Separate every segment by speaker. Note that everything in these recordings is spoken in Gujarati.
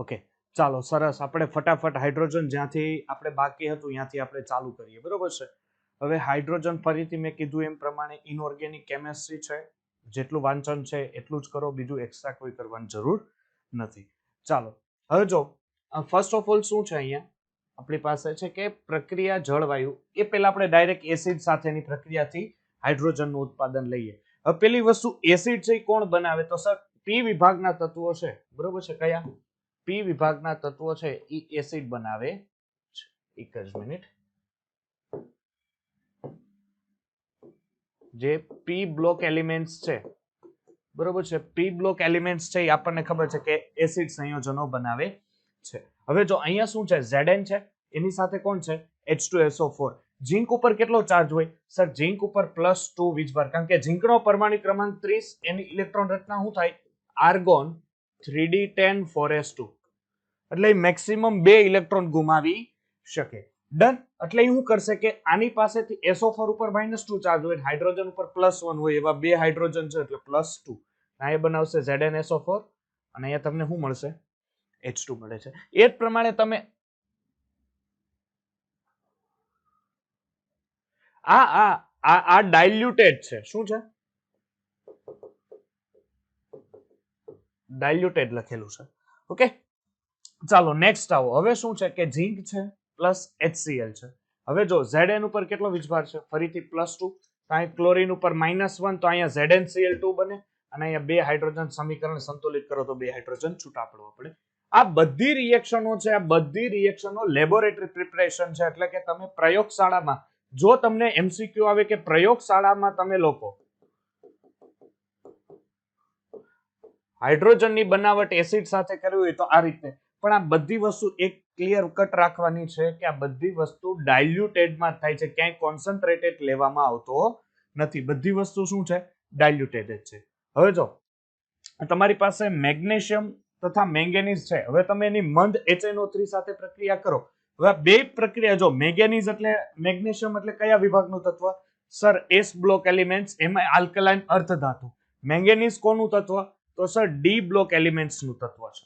Speaker 1: ઓકે, ચાલો સરસ. આપણે ફટાફટ હાઇડ્રોજન જ્યાંથી આપણે બાકી હતું ત્યાંથી આપણે ચાલુ કરીએ, બરોબર છે. હવે હાઇડ્રોજન ફરીથી મેં કીધું એમ પ્રમાણે ઇનઓર્ગેનિક કેમેસ્ટ્રી છે. જેટલું વાંચન છે એટલું જ કરો, બીજું એક્સ્ટ્રા કોઈ કરવાની જરૂર નથી. ચાલો હવે જો ફર્સ્ટ ઓફ ઓલ શું છે, અહીંયા આપણી પાસે છે કે પ્રક્રિયા જળવાયુ. એ પહેલા આપણે ડાયરેક્ટ એસિડ સાથેની પ્રક્રિયાથી હાઇડ્રોજનનું ઉત્પાદન લઈએ. હવે પેલી વસ્તુ એસિડ છે એ કોણ બનાવે? તો સર પી વિભાગના તત્વો છે, બરોબર છે. કયા? પી વિભાગના તત્વો છે એ એસિડ બનાવે છે. એક જ મિનિટ. જે પી બ્લોક એલિમેન્ટ્સ છે, બરોબર છે, પી બ્લોક એલિમેન્ટ્સ છે એ આપણને ખબર છે કે એસિડ સંયોજનો બનાવે છે. હવે જો અહીંયા શું છે, Zn છે, એની સાથે કોણ છે? H2SO4. ઝીંક ઉપર કેટલો ચાર્જ હોય? સર ઝીંક ઉપર +2 વીજભાર, કારણ કે ઝીંકનો પરમાણુ ક્રમાંક 30, એની ઇલેક્ટ્રોન રચના શું થાય? Argon 3d10 4s2. એટલે મેક્સિમમ 2 ઇલેક્ટ્રોન ગુમાવી શકે. ડન. એટલે શું કરશે કે આની પાસેથી SO4 ઉપર -2 ચાર્જ હોય, હાઇડ્રોજન ઉપર +1 હોય, એવા 2 હાઇડ્રોજન છે એટલે +2. અહીંયા બનાવશે ZnSO4 અને અહીંયા તમને શું મળશે? H2 મળે છે. એ જ પ્રમાણે તમે આ ડાયલ્યુટેડ છે. શું છે? ડાયલ્યુટેડ લખેલું છે. ઓકે, ચાલો નેક્સ્ટ આવો. હવે શું છે કે ઝીંક છે પ્લસ HCl છે. હવે જો Zn ઉપર કેટલો વીજભાર છે? ફરીથી +2. અહીં ક્લોરીન ઉપર -1, તો અહીંયા ZnCl2 બને અને અહીંયા 2 હાઇડ્રોજન સમીકરણ સંતુલિત કરો તો 2 હાઇડ્રોજન છૂટા પડવા પડે. આ બધી રિએક્શનો છે, આ બધી રિએક્શનો લેબોરેટરી પ્રિપરેશન છે. એટલે કે તમે પ્રયોગશાળામાં, જો તમને MCQ આવે કે પ્રયોગશાળામાં તમે લોકો હાઇડ્રોજનની બનાવટ એસિડ સાથે કરવી હોય તો આ રીતે. પણ આ બધી વસ્તુ એક ક્લિયર કટ રાખવાની છે કે આ બધી વસ્તુ ડાયલ્યુટેડમાં થાય છે, ક્યાંય કોન્સન્ટ્રેટેડ લેવામાં આવતો નથી. બધી વસ્તુ શું છે? ડાયલ્યુટેડ જ છે. હવે જો તમારી પાસે મેગ્નેશિયમ તથા મેંગેનીઝ છે. હવે તમે એની મંદ HNO3 સાથે પ્રક્રિયા કરો. હવે બે પ્રક્રિયા જો, મેંગેનીઝ એટલે મેગ્નેશિયમ એટલે કયા વિભાગનું તત્વ? સર S બ્લોક એલિમેન્ટ્સ, એમાં આલ્કલાઇન અર્ધધાતુ. મેંગેનીઝ કોનું તત્વ? તો સર ડી બ્લોક એલિમેન્ટ્સ નું તત્વ છે,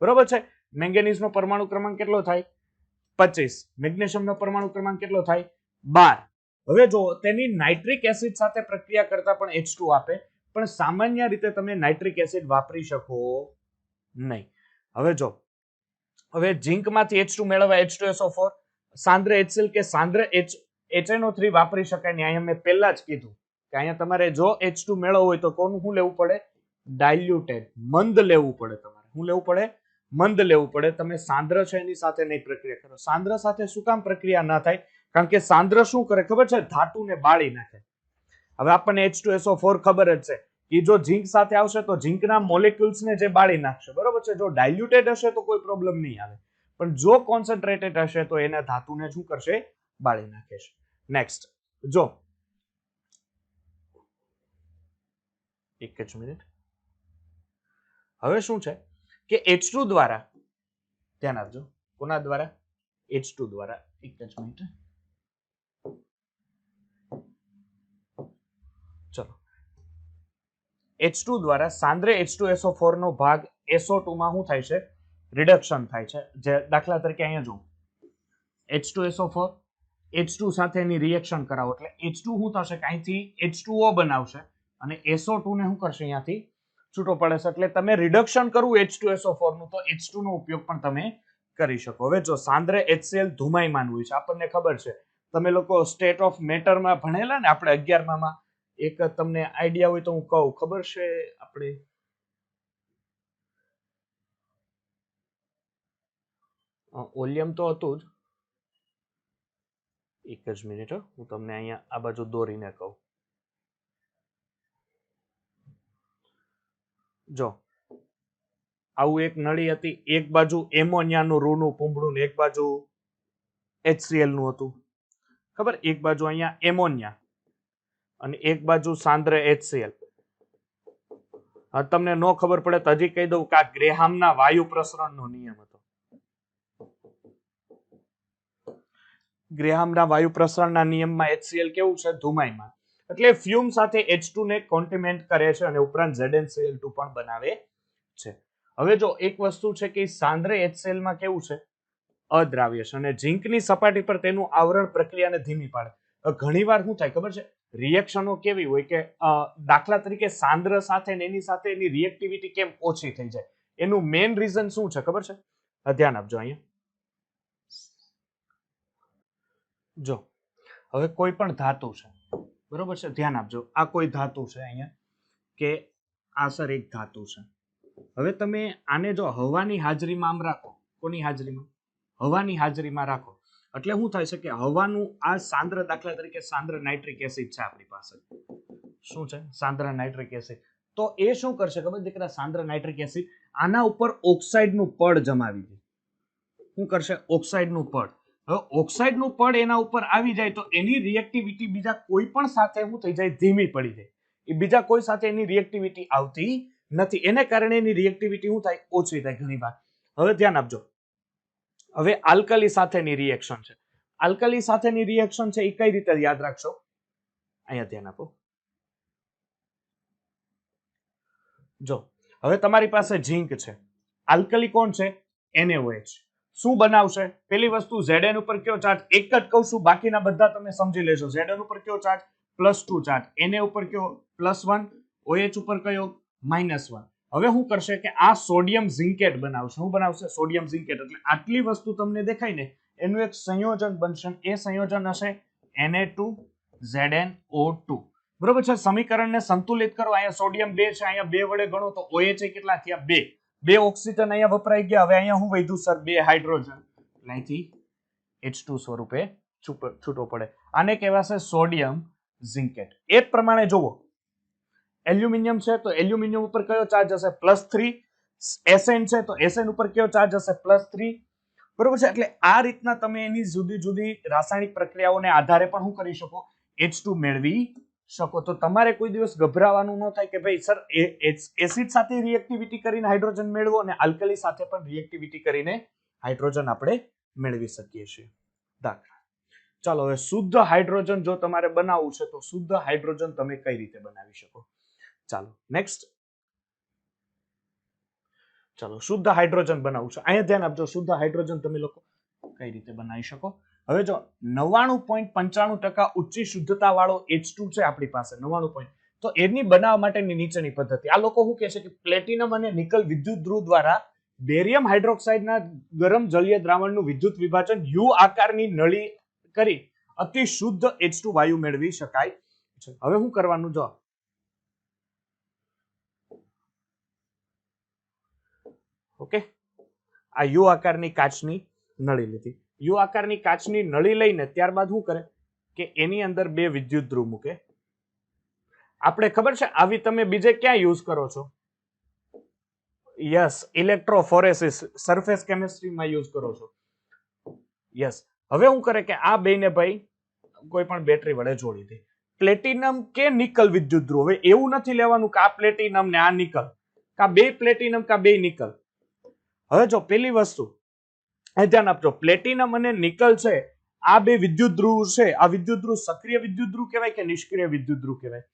Speaker 1: બરોબર છે. મેંગેનીઝ નો પરમાણુ ક્રમાંક કેટલો થાય? 25. મેગ્નેશિયમ નો પરમાણુ ક્રમાંક કેટલો થાય? 12. હવે જો તેની નાઇટ્રિક એસિડ સાથે પ્રક્રિયા કરતા પણ H2 આપે, પણ સામાન્ય રીતે તમે નાઇટ્રિક એસિડ વાપરી શકો નહીં. હવે જો, હવે ઝીંકમાંથી H2 મેળવવા H2SO4, સાંદ્ર HCl કે સાંદ્ર HNO3 વાપરી શકાય નહીં. અહીંયા મેં પહેલા જ કીધું કે અહીંયા તમારે જો H2 મેળવવું હોય તો કોનું શું લેવું પડે? ડાયલ્યુટેડ, મંદ લેવું પડે. તમારે શું લેવું પડે? મંદ લેવું પડે. તમે સાંદ્ર છે એની સાથે નહીં પ્રક્રિયા કરો. સાંદ્ર સાથે શું કામ પ્રક્રિયા ના થાય? કારણ કે સાંદ્ર શું કરે ખબર છે? ધાતુને બાળી નાખે. હવે આપણને H2SO4 ખબર જ છે કે જો ઝીંક સાથે આવશે તો ઝીંકના મોલેક્યુલ્સને જે બાળી નાખશે, બરોબર છે. જો ડાયલ્યુટેડ હશે તો કોઈ પ્રોબ્લેમ નહીં આવે, પણ જો કોન્સન્ટ્રેટેડ હશે તો એના ધાતુને શું કરશે? બાળી નાખે છે. નેક્સ્ટ જો, એક જ મિનિટ. હવે શું છે કે H2 દ્વારા, ધ્યાન આપજો, કોના દ્વારા? H2 દ્વારા. એક જ મિનિટ. ચલો, H2 દ્વારા સાંદ્ર H2SO4 નો ભાગ SO2 માં શું થાય છે? રિડક્શન થાય છે. જે દાખલા તરીકે અહીંયા જો H2SO4 H2 સાથે એની રિએક્શન કરાવો એટલે H2 શું થશે કે અહીંથી H2O બનાવશે અને SO2 ને શું કરશે? અહીંયાથી છૂટો પડે છે. એટલે તમે રિડક્શન કરવું H2SO4 નું તો H2 નો ઉપયોગ પણ તમે કરી શકો. હવે જો સાંદ્ર HCl ધુમાયમાન હોય છે, આપણને ખબર છે. તમે લોકો સ્ટેટ ઓફ મેટરમાં ભણેલા ને, આપણે 11માં. એક તમને આઈડિયા હોય તો હું કહું, ખબર છે આપણે ઓલિયમ તો હતું જ. એક જ મિનિટ, હું તમને અહીંયા આ બાજુ દોરીને કહું. જો આવું એક નળી હતી, એક બાજુ એમોનિયાનું રૂનું પૂંભળું ને એક બાજુ HCl નું હતું, ખબર? એક બાજુ અહીંયા એમોનિયા અને એક બાજુ સાંદ્ર HCl. તમને ન ખબર પડે તો હજી કહી દઉં કે આ ગ્રેહામના વાયુ પ્રસરણનો નિયમ હતો. ગ્રેહામના વાયુ પ્રસરણના નિયમમાં HCl કેવું છે? ધુમાયમાન. એટલે ફ્યુમ સાથે H2 ને કોન્ટિમેન્ટ કરે છે અને ઉપરાંત ZnCl2 પણ બનાવે છે. હવે જો એક વસ્તુ છે કે સાંદ્ર HCl માં કેવું છે, અદ્રાવ્ય છે, અને ઝીંકની સપાટી પર તેનું આવરણ પ્રક્રિયાને ધીમી પાડે. ઘણીવાર શું થાય ખબર છે, રિએક્શનો કેવી હોય કે દાખલા તરીકે સાંદ્ર સાથે ને એની સાથે એની રિએક્ટિવિટી કેમ ઓછી થઈ જાય, એનું મેઇન રીઝન શું છે ખબર છે? ધ્યાન આપજો અહીંયા. જો હવે કોઈ પણ ધાતુ છે, બરોબર છે, ધ્યાન આપજો, આ કોઈ ધાતુ છે અહીંયા, કે આ સર એક ધાતુ છે. હવે તમે આને જો હવાની હાજરીમાં આમ રાખો, કોની હાજરીમાં? હવાની હાજરીમાં રાખો, એટલે શું થાય છે કે હવાનું આ સાંદ્ર, દાખલા તરીકે સાંદ્ર નાઇટ્રિક એસિડ છે આપણી પાસે, શું છે? સાંદ્ર નાઇટ્રિક એસિડ. તો એ શું કરશે ખબર દીકરા? સાંદ્ર નાઇટ્રિક એસિડ આના ઉપર ઓક્સાઇડનું પડ જમાવી દે. શું કરશે? ઓક્સાઇડનું પડ. હવે ઓક્સાઇડનું પડ એના ઉપર આવી જાય તો એની રિએક્ટિવિટી બીજા કોઈ પણ સાથે શું થઈ જાય? ધીમી પડી જાય. એ બીજા કોઈ સાથે એની રિએક્ટિવિટી આવતી નથી, એને કારણે એની રિએક્ટિવિટી શું થાય? ઓછી થાય ઘણીવાર. હવે ધ્યાન આપજો, હવે આલ્કલી સાથેની રિએક્શન છે. આલ્કલી સાથેની રિએક્શન છે એ કઈ રીતે યાદ રાખશો? અહીંયા ધ્યાન આપો. જો હવે તમારી પાસે ઝીંક છે, આલ્કલી કોણ છે? NaOH. શું બનાવશે? પેલી વસ્તુ Zn ઉપર કયો ચાર્જ? એક જ કહું છું, બાકીના બધા તમે સમજી લેજો. Zn ઉપર કયો ચાર્જ? +2 ચાર્જ. Na ઉપર કયો? +1. OH ઉપર કયો? -1. હવે શું કરશે કે આ સોડિયમ ઝિંકેટ બનાવશે. શું બનાવશે? Sodium zincate. એટલે આટલી વસ્તુ તમને દેખાય ને, એનું એક સંયોજન બનશે. એ સંયોજન હશે Na2ZnO2. બરોબર છે? સમીકરણને સંતુલિત કરો. અહીંયા સોડિયમ 2 છે, અહીંયા 2 વડે ગણો તો OH કેટલા થયા? 2. 2 ઓક્સિજન અહીંયા વપરાઈ ગયા. હવે અહીંયા શું વધ્યું સર? 2 હાઇડ્રોજન. અહીંથી H2 સ્વરૂપે છૂટો પડે. આને કહેવાશે સોડિયમ ઝિંકેટ. એ જ પ્રમાણે જુઓ, એલ્યુમિનિયમ છે તો એલ્યુમિનિયમ ઉપર કયો ચાર્જ હશે? +3. Sn છે તો Sn ઉપર કયો ચાર્જ હશે? +3. બરોબર છે? એટલે આ રીતના તમે એની જુદી જુદી રાસાયણિક પ્રક્રિયાઓને આધારે પણ શું કરી શકો? H2 મેળવી શકો. તો તમારે કોઈ દિવસ ગભરાવાનું ન થાય કે ભાઈ સર એસિડ સાથે રિએક્ટિવિટી કરીને હાઇડ્રોજન મેળવો, અને આલ્કલી સાથે પણ રિએક્ટિવિટી કરીને હાઇડ્રોજન આપણે મેળવી શકીએ છીએ. દાખલા ચાલો, હવે શુદ્ધ હાઇડ્રોજન જો તમારે બનાવવું છે તો શુદ્ધ હાઇડ્રોજન તમે કઈ રીતે બનાવી શકો? ચાલો નેક્સ્ટ. ચાલો, શુદ્ધ હાઇડ્રોજન બનાવવું છે. અહીંયા ધ્યાન આપજો, શુદ્ધ હાઇડ્રોજન તમે લોકો કઈ રીતે બનાવી શકો? હવે જો 99.95% ઊંચી શુદ્ધતા વાળો H2 છે આપણી પાસે, 99. તો એની બનાવવા માટેની નીચેની પદ્ધતિ. આ લોકો શું કહે છે કે પ્લેટિનમ અને નિકલ વિદ્યુત ધ્રુવ દ્વારા બેરિયમ હાઇડ્રોક્સાઇડના ગરમ જલીય દ્રાવણનું વિદ્યુત વિભાજન U આકારની નળી કરી અતિ શુદ્ધ H2 વાયુ મેળવી શકાય છે. હવે શું કરવાનું? જો ઓકે, આ યુ આકારની કાચની નળી લીધી. યુ આકારની કાચની નળી લઈને ત્યારબાદ શું કરે કે એની અંદર 2 વિદ્યુત ધ્રુવ મૂકે. આપણે ખબર છે આવી તમે બીજે ક્યાં યુઝ કરો છો? યસ, ઇલેક્ટ્રોફોરેસિસ, સરફેસ કેમિસ્ટ્રીમાં યુઝ કરો છો. યસ. હવે શું કરે કે આ બેને ભાઈ કોઈ પણ બેટરી વડે જોડી દે. પ્લેટિનમ કે નિકલ વિદ્યુત ધ્રુવ. હવે એવું નથી લેવાનું કે આ પ્લેટિનમ ને આ નિકલ, કા 2 પ્લેટિનમ કા 2 નિકલ. હવે જો પેલી વસ્તુ ધ્યાન આપજો, પ્લેટિનમ અને નિકલ છે, આ 2 વિદ્યુત ધ્રુવ છે. આ વિદ્યુત ધ્રુવ સક્રિય વિદ્યુત ધ્રુવ કહેવાય કે નિષ્ક્રિય વિદ્યુત ધ્રુવ કહેવાય?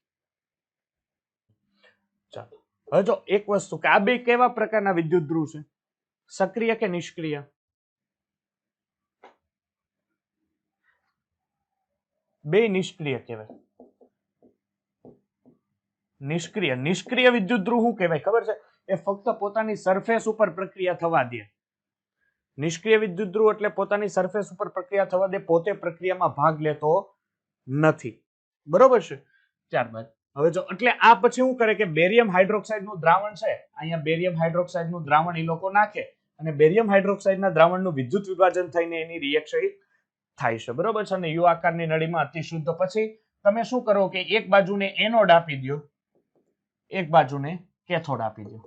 Speaker 1: ચાલો, હવે જો એક વસ્તુ કે આ 2 કેવા પ્રકારના વિદ્યુત ધ્રુવ છે? સક્રિય કે નિષ્ક્રિય? 2 નિષ્ક્રિય કહેવાય. નિષ્ક્રિય. નિષ્ક્રિય વિદ્યુત ધ્રુવ શું કહેવાય ખબર છે? એ ફક્ત પોતાની સરફેસ ઉપર પ્રક્રિયા થવા દે. નિષ્ક્રિય વિદ્યુત ધ્રુવ એટલે પોતાની સરફેસ ઉપર પ્રક્રિયા થવા દે, પોતે પ્રક્રિયામાં ભાગ લેતો નથી. બરોબર છે? ત્યારબાદ હવે જો એટલે આ પછી શું કરે કે બેરિયમ હાઇડ્રોક્સાઇડનું દ્રાવણ છે, અહીંયા બેરિયમ હાઇડ્રોક્સાઇડનું દ્રાવણ એ લોકો નાખે, અને બેરિયમ હાઇડ્રોક્સાઇડના દ્રાવણનું વિદ્યુત વિભાજન થઈને એની રિએક્શન થાય છે. બરોબર છે? અને યુ આકારની નળીમાં અતિ શુદ્ધ. પછી તમે શું કરો કે એક બાજુને એનોડ આપી દો, એક બાજુને કેથોડ આપી દો.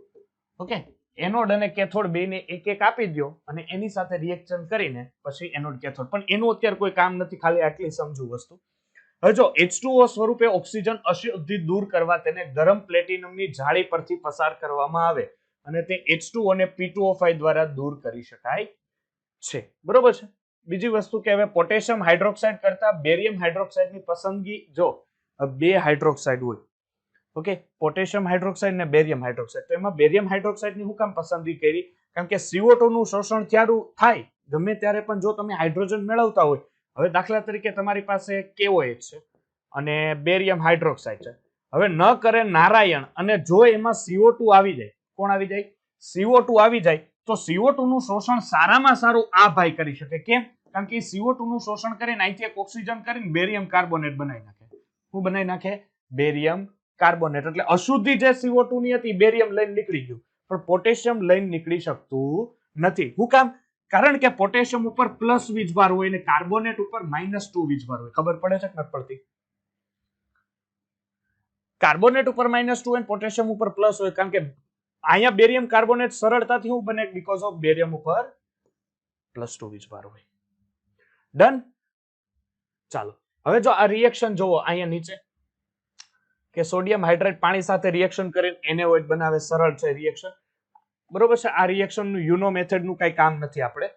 Speaker 1: ઓકે, એનોડ અને કેથોડ બેને એક એક આપી દો અને એની સાથે રિએક્શન કરીને પછી એનોડ કેથોડ. પણ એનું અત્યારે કોઈ કામ નથી, ખાલી આટલી સમજુ વસ્તુ. હવે જો H2O સ્વરૂપે ઓક્સિજન અશુદ્ધિ દૂર કરવા તેને ગરમ પ્લેટિનમની જાળી પરથી પસાર કરવામાં આવે અને તે H2O ને P2O5 દ્વારા દૂર કરી શકાય છે. બરોબર છે? બીજી વસ્તુ કે હવે પોટેશિયમ હાઇડ્રોક્સાઇડ કરતા બેરિયમ હાઇડ્રોક્સાઇડની પસંદગી, જો 2 હાઇડ્રોક્સાઇડ હોય ઓકે, પોટેશિયમ હાઇડ્રોક્સાઇડ ને બેરિયમ હાઇડ્રોક્સાઇડ. તો એમાં બેરિયમ હાઇડ્રોક્સાઇડ ની હું કામ પસંદગી કરી? કારણ કે CO2 નું શોષણ ત્યારે થાય ગમે ત્યારે પણ જો તમે હાઇડ્રોજન મેળવતા હોય. હવે દાખલા તરીકે તમારી પાસે KOH છે અને બેરિયમ હાઇડ્રોક્સાઇડ છે. હવે ન કરે નારાયણ અને જો એમાં CO2 આવી જાય, કોણ આવી જાય? CO2 આવી જાય તો CO2 નું શોષણ સારામાં સારું આ ભાઈ કરી શકે. કેમ? કારણ કે CO2 નું શોષણ કરીને અહીંથી એક ઓક્સિજન કરીને બેરિયમ કાર્બોનેટ બનાવી નાખે. શું બનાવી નાખે? Barium carbonate. એટલે અશુદ્ધિ જે CO2 ની હતી બેરિયમ લઈને નીકળી ગયું, પણ પોટેશિયમ લઈને નીકળી શકતું નથી. શું કામ? કારણ કે પોટેશિયમ ઉપર પ્લસ વીજભાર હોય અને કાર્બોનેટ ઉપર -2 વીજભાર હોય. ખબર પડે છે કે નથી પડતી? કાર્બોનેટ ઉપર -2 અને પોટેશિયમ ઉપર પ્લસ હોય, કારણ કે અહીંયા બેરિયમ કાર્બોનેટ સરળતાથી શું બને? બીકોઝ ઓફ બેરિયમ ઉપર +2 વીજભાર હોય. ડન. ચાલો હવે જો આ રિએક્શન જોવો અહીંયા નીચે કે સોડિયમ હાઇડ્રેટ પાણી સાથે રિએક્શન કરીને NaOH બનાવે. સરળ છે રિએક્શન, બરોબર છે. આ રિએક્શન નું યુનો મેથડ નું કઈ કામ નથી. આપણે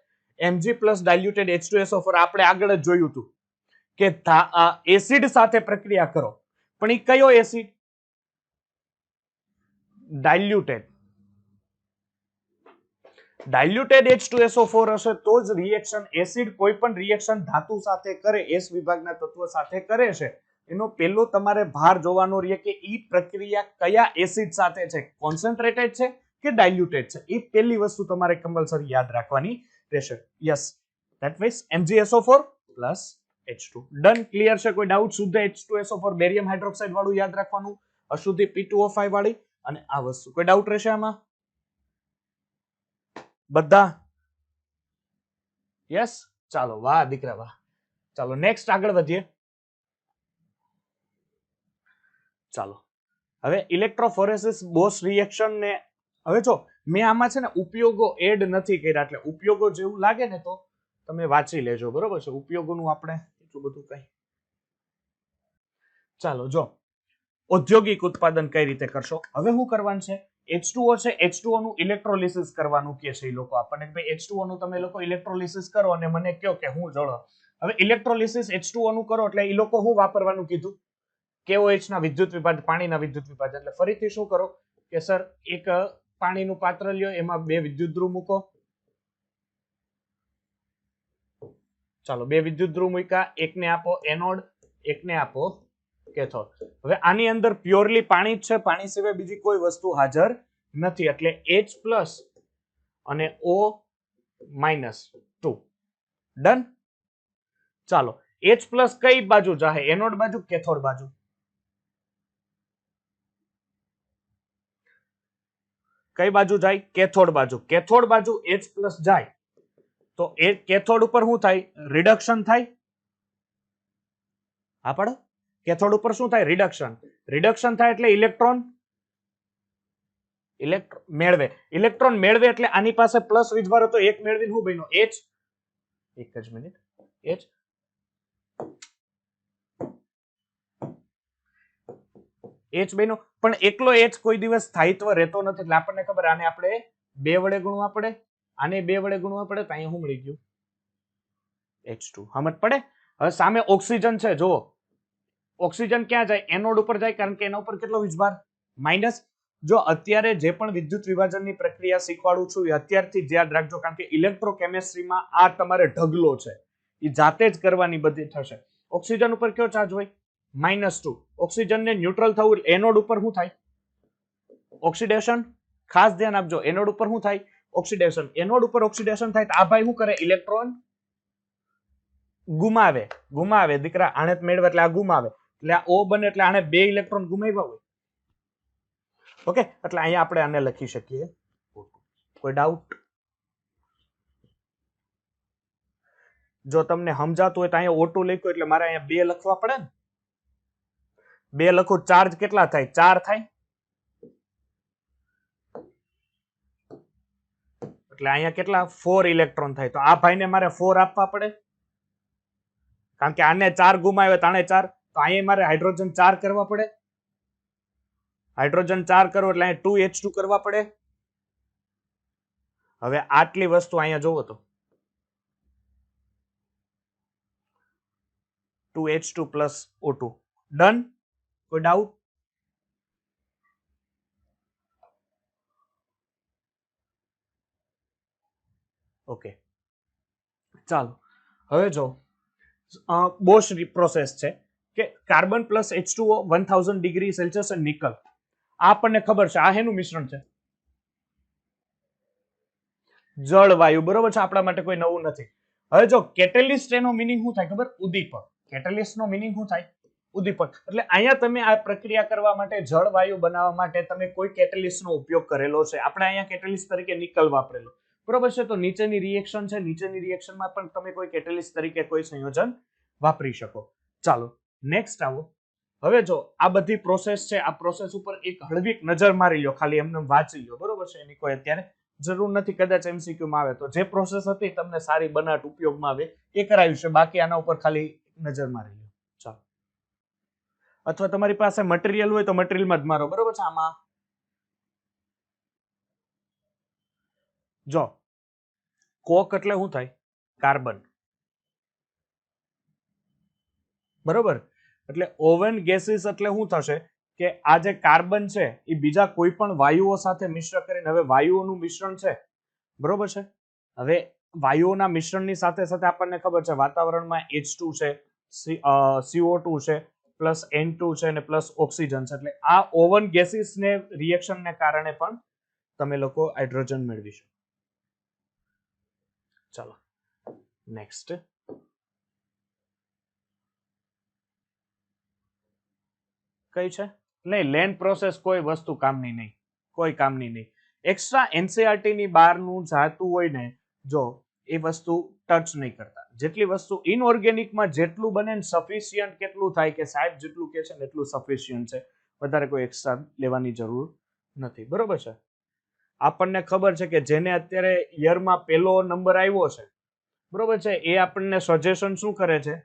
Speaker 1: Mg પ્લસ ડાયલ્યુટેડ H2SO4 આપણે આગળ જ જોયું હતું કે એસિડ સાથે પ્રક્રિયા કરો, પણ એ કયો એસિડ? ડાયલ્યુટેડ. ડાયલ્યુટેડ H2SO4 હશે તો જ રિએક્શન એસિડ કોઈ પણ રિએક્શન ધાતુ સાથે કરે, S વિભાગના તત્વ સાથે કરે છે, એનો પેલો તમારે ભાર જોવાનો રહે કે ઈ પ્રક્રિયા કયા એસિડ સાથે છે, કોન્સન્ટ્રેટેડ છે કે ડાયલ્યુટેડ છે. એ પહેલી વસ્તુ તમારે કમ્પલસરી યાદ રાખવાની રહેશે. Yes, that means MgSO4 plus H2. Done. Clear છે? કોઈ ડાઉટ? શુદ્ધ H2SO4 બેરિયમ હાઇડ્રોક્સાઇડ વાળું યાદ રાખવાનું, અશુદ્ધિ P2O5 વાળી, અને આ વસ્તુ. કોઈ ડાઉટ રહેશે આમાં? બધા? યસ. ચાલો, વાહ દીકરા વાહ. ચાલો નેક્સ્ટ આગળ વધીએ. ચાલો હવે ઇલેક્ટ્રોફોરેસિસ બોસ રિએક્શન ને હવે જો મેં આમાં છે ને ઉપયોગો એડ નથી કર્યા, એટલે ઉપયોગો જેવું લાગે ને તો તમે વાંચી લેજો, બરોબર છે. ઉપયોગોનું આપણે એટલું બધું કઈ. ચાલો જો ઔદ્યોગિક ઉત્પાદન કઈ રીતે કરશો. હવે શું કરવાનું છે? H2O છે, H2O નું ઇલેક્ટ્રોલિસિસ કરવાનું કે છે એ લોકો આપણને કે ભાઈ H2O નું તમે લોકો ઇલેક્ટ્રોલિસિસ કરો અને મને કહો કે હું જોડો. હવે ઇલેક્ટ્રોલિસિસ H2O નું કરો એટલે એ લોકો શું વાપરવાનું કીધું? KOH ના વિદ્યુત વિભાજન, પાણીના વિદ્યુત વિભાજન. એટલે ફરીથી શું કરો કે સર એક પાણીનું પાત્ર લ્યો, એમાં 2 વિદ્યુત ધ્રુવ મૂકો. ચાલો 2 વિદ્યુત ધ્રુવ મૂક્યા, એકને આપો એનોડ, એકને આપો કેથોડ. હવે આની અંદર પ્યોરલી પાણી જ છે, પાણી સિવાય બીજી કોઈ વસ્તુ હાજર નથી, એટલે H+ અને O-2. ડન. ચાલો H+ કઈ બાજુ જાહે? એનોડ બાજુ, કેથોડ બાજુ? કઈ બાજુ જાય? કેથોડ બાજુ. કેથોડ બાજુ H+ જાય તો એ કેથોડ ઉપર શું થાય? રિડક્શન થાય. હા પાડો. કેથોડ ઉપર શું થાય? રિડક્શન. રિડક્શન થાય એટલે ઇલેક્ટ્રોન મેળવે. ઇલેક્ટ્રોન મેળવે એટલે આની પાસે પ્લસ વીજભાર હતો, એક મેળવીને શું બન્યો? H. એક જ મિનિટ. H બન્યો, પણ એકલો H કોઈ દિવસ સ્થાયિત્વ રહેતો નથી. એટલે આપણને ખબર, આને આપણે 2 વડે ગુણવા પડે, આને 2 વડે ગુણવા પડે, તો અહીંયા શું મળી ગયું? H2. સમજ પડે? હવે સામે ઓક્સિજન છે, જુઓ ઓક્સિજન ક્યાં જાય? એનોડ ઉપર જાય, કારણ કે એના ઉપર કેટલો વીજભાર? માઇનસ. જો અત્યારે જે પણ વિદ્યુત વિભાજનની પ્રક્રિયા શીખવાડું છું એ અત્યારથી યાદ રાખજો, કારણ કે ઇલેક્ટ્રોકેમિસ્ટ્રીમાં આ તમારે ઢગલો છે, એ જાતે જ કરવાની બધી થશે. ઓક્સિજન ઉપર કયો ચાર્જ હોય? -2. ઓક્સિજનને ન્યુટ્રલ થવું, એનોડ ઉપર શું થાય? ઓક્સિડેશન. ખાસ ધ્યાન આપજો, એનોડ ઉપર શું થાય? ઓક્સિડેશન. એનોડ ઉપર ઓક્સિડેશન થાય તો આ ભાઈ શું કરે? ઇલેક્ટ્રોન ગુમાવે દીકરા. આને મેળવે એટલે આ ગુમાવે, એટલે આ O બને એટલે આને 2 ઇલેક્ટ્રોન ગુમાવ્યા હોય. ઓકે, એટલે અહીંયા આપણે આને લખી શકીએ. કોઈ ડાઉટ? જો તમને સમજાતું હોય તો અહીંયા O2 લખ્યું એટલે મારે અહીંયા 2 લખવા પડે ને. 2 લખું, ચાર્જ કેટલા થાય? 4 થાય. એટલે અહીંયા કેટલા? 4 ઇલેક્ટ્રોન થાય. તો આ ભાઈને મારે 4 આપવા પડે, કારણ કે આને 4 ગુમાવ્યો તો આને 4, તો અહીંયા મારે હાઇડ્રોજન 4 કરવા પડે. હાઇડ્રોજન 4 કરો એટલે અહીંયા 2H2 કરવા પડે. હવે આટલી વસ્તુ અહીંયા જોવો તો 2H2 + O2. ડન. કોઈ ડાઉટ? ઓકે, ચાલો હવે જો બોશ પ્રોસેસ છે કે carbon plus H2O 1000 degree Celsius અને નિકલ. આ આપણને ખબર છે, આ હેનું મિશ્રણ છે? જળવાયુ, બરોબર છે, આપણા માટે કોઈ નવું નથી. હવે જો કેટેલિસ્ટ એનો મિનિંગ શું થાય ખબર? ઉદ્દીપક. કેટેલિસ્ટ નો મિનિંગ શું થાય? ઉદ્દીપક. એટલે અહીંયા તમે આ પ્રક્રિયા કરવા માટે, જળવાયુ બનાવવા માટે તમે કોઈ કેટેલિસ્ટ નો ઉપયોગ કરેલો છે. આપણે અહીંયા કેટેલિસ્ટ તરીકે નિકલ વાપરેલો, બરોબર છે. તો નીચેની રિએક્શન છે, નીચેની રિએક્શનમાં પણ તમે કોઈ કેટેલિસ્ટ તરીકે કોઈ સંયોજન વાપરી શકો. ચાલો નેક્સ્ટ આવો. હવે જો આ બધી પ્રોસેસ છે, આ પ્રોસેસ ઉપર એક હળવી નજર મારી લો, ખાલી એમને વાંચી લો, બરોબર છે. એની કોઈ અત્યારે જરૂર નથી, કદાચ MCQ માં આવે તો જે પ્રોસેસ હતી તમને સારી બનાટ ઉપયોગમાં આવે એ કરાવ્યું છે, બાકી આના ઉપર ખાલી નજર મારી લો. ચાલો, અથવા તમારી પાસે મટીરિયલ હોય તો મટીરિયલમાં જ મારો, બરોબર છે. આમાં જો કોક એટલે શું થાય? કાર્બન, બરોબર. એટલે ઓવન ગેસીસ એટલે શું થશે કે આ જે કાર્બન છે એ બીજા કોઈ પણ વાયુઓ સાથે મિશ્ર કરીને, હવે વાયુઓનું મિશ્રણ છે, બરોબર છે. હવે વાયુઓના મિશ્રણની સાથે સાથે આપણને ખબર છે વાતાવરણમાં H2 છે, CO2 છે, પ્લસ N2 છે અને પ્લસ ઓક્સિજન છે. એટલે આ ઓવન ગેસીસને રિએક્શનને કારણે પણ તમે લોકો હાઇડ્રોજન મેળવી શકો. ચાલો નેક્સ્ટ. કઈ છે? નહીં, લેન્ડ પ્રોસેસ કોઈ વસ્તુ કામની નહીં, કોઈ કામની નહીં. એક્સ્ટ્રા NCERT ની બહારનું જાતું હોય ને, જો એ વસ્તુ ટચ નહીં કરતા. જેટલી વસ્તુ ઇનઓર્ગેનિકમાં જેટલું બને ને સફિશિયન્ટ કેટલું થાય કે સાહેબ જેટલું કે છે ને એટલું સફિશિયન્ટ છે, વધારે કોઈ એક્સ્ટ્રા લેવાની જરૂર નથી, બરોબર છે. આપણને ખબર છે કે જેને અત્યારે યરમાં પહેલો નંબર આવ્યો છે, બરોબર છે, એ આપણને સજેશન શું કરે છે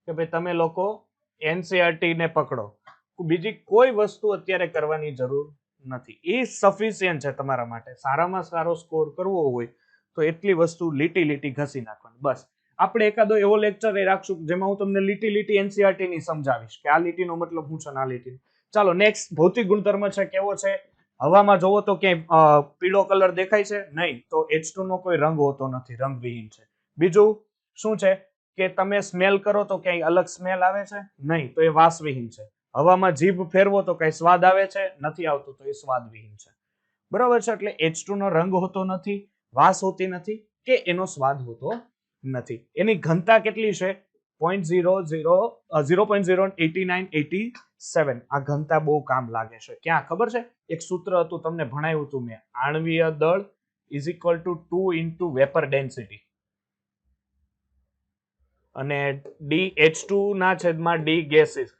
Speaker 1: કે ભાઈ તમે લોકો NCERT ને પકડો, બીજી કોઈ વસ્તુ અત્યારે કરવાની જરૂર નથી. એ સફિશિયન્ટ છે તમારા માટે. સારામાં સારો સ્કોર કરવો હોય તો એટલી વસ્તુ લીટી ઘસી નાખવાની, બસ. આપણે એકાદો એવો લેક્ચર રાખશું જેમાં હું તમને લીટી NCERT ની સમજાવીશ કે આ લીટીનો મતલબ શું છે ને આ લીટી. ચાલો નેક્સ્ટ. ભૌતિક ગુણધર્મ છે, કેવો છે? હવામાં જોવો તો ક્યાંય પીળો કલર દેખાય છે? નહીં. તો H2 નો કોઈ રંગ હોતો નથી, રંગવિહીન છે. બીજું શું છે કે તમે સ્મેલ કરો તો ક્યાંય અલગ સ્મેલ આવે છે? નહીં, તો એ વાસવિહીન છે. હવામાં જીભ ફેરવો તો કઈ સ્વાદ આવે છે? નથી આવતો, તો એ સ્વાદવિહીન છે, બરોબર છે. એટલે H2 નો રંગ હોતો નથી, વાસ હોતી નથી કે એનો સ્વાદ હોતો નથી. એની ઘનતા કેટલી છે? 0.08987. આ ઘનતા બહુ કામ લાગે છે. ક્યાં ખબર છે? એક સૂત્ર હતું, તમને ભણાવ્યું હતું મેં. આણ્વીય દળ is equal to 2 into vapour density, અને DH2 ના છેદમાં D ગેસીસ,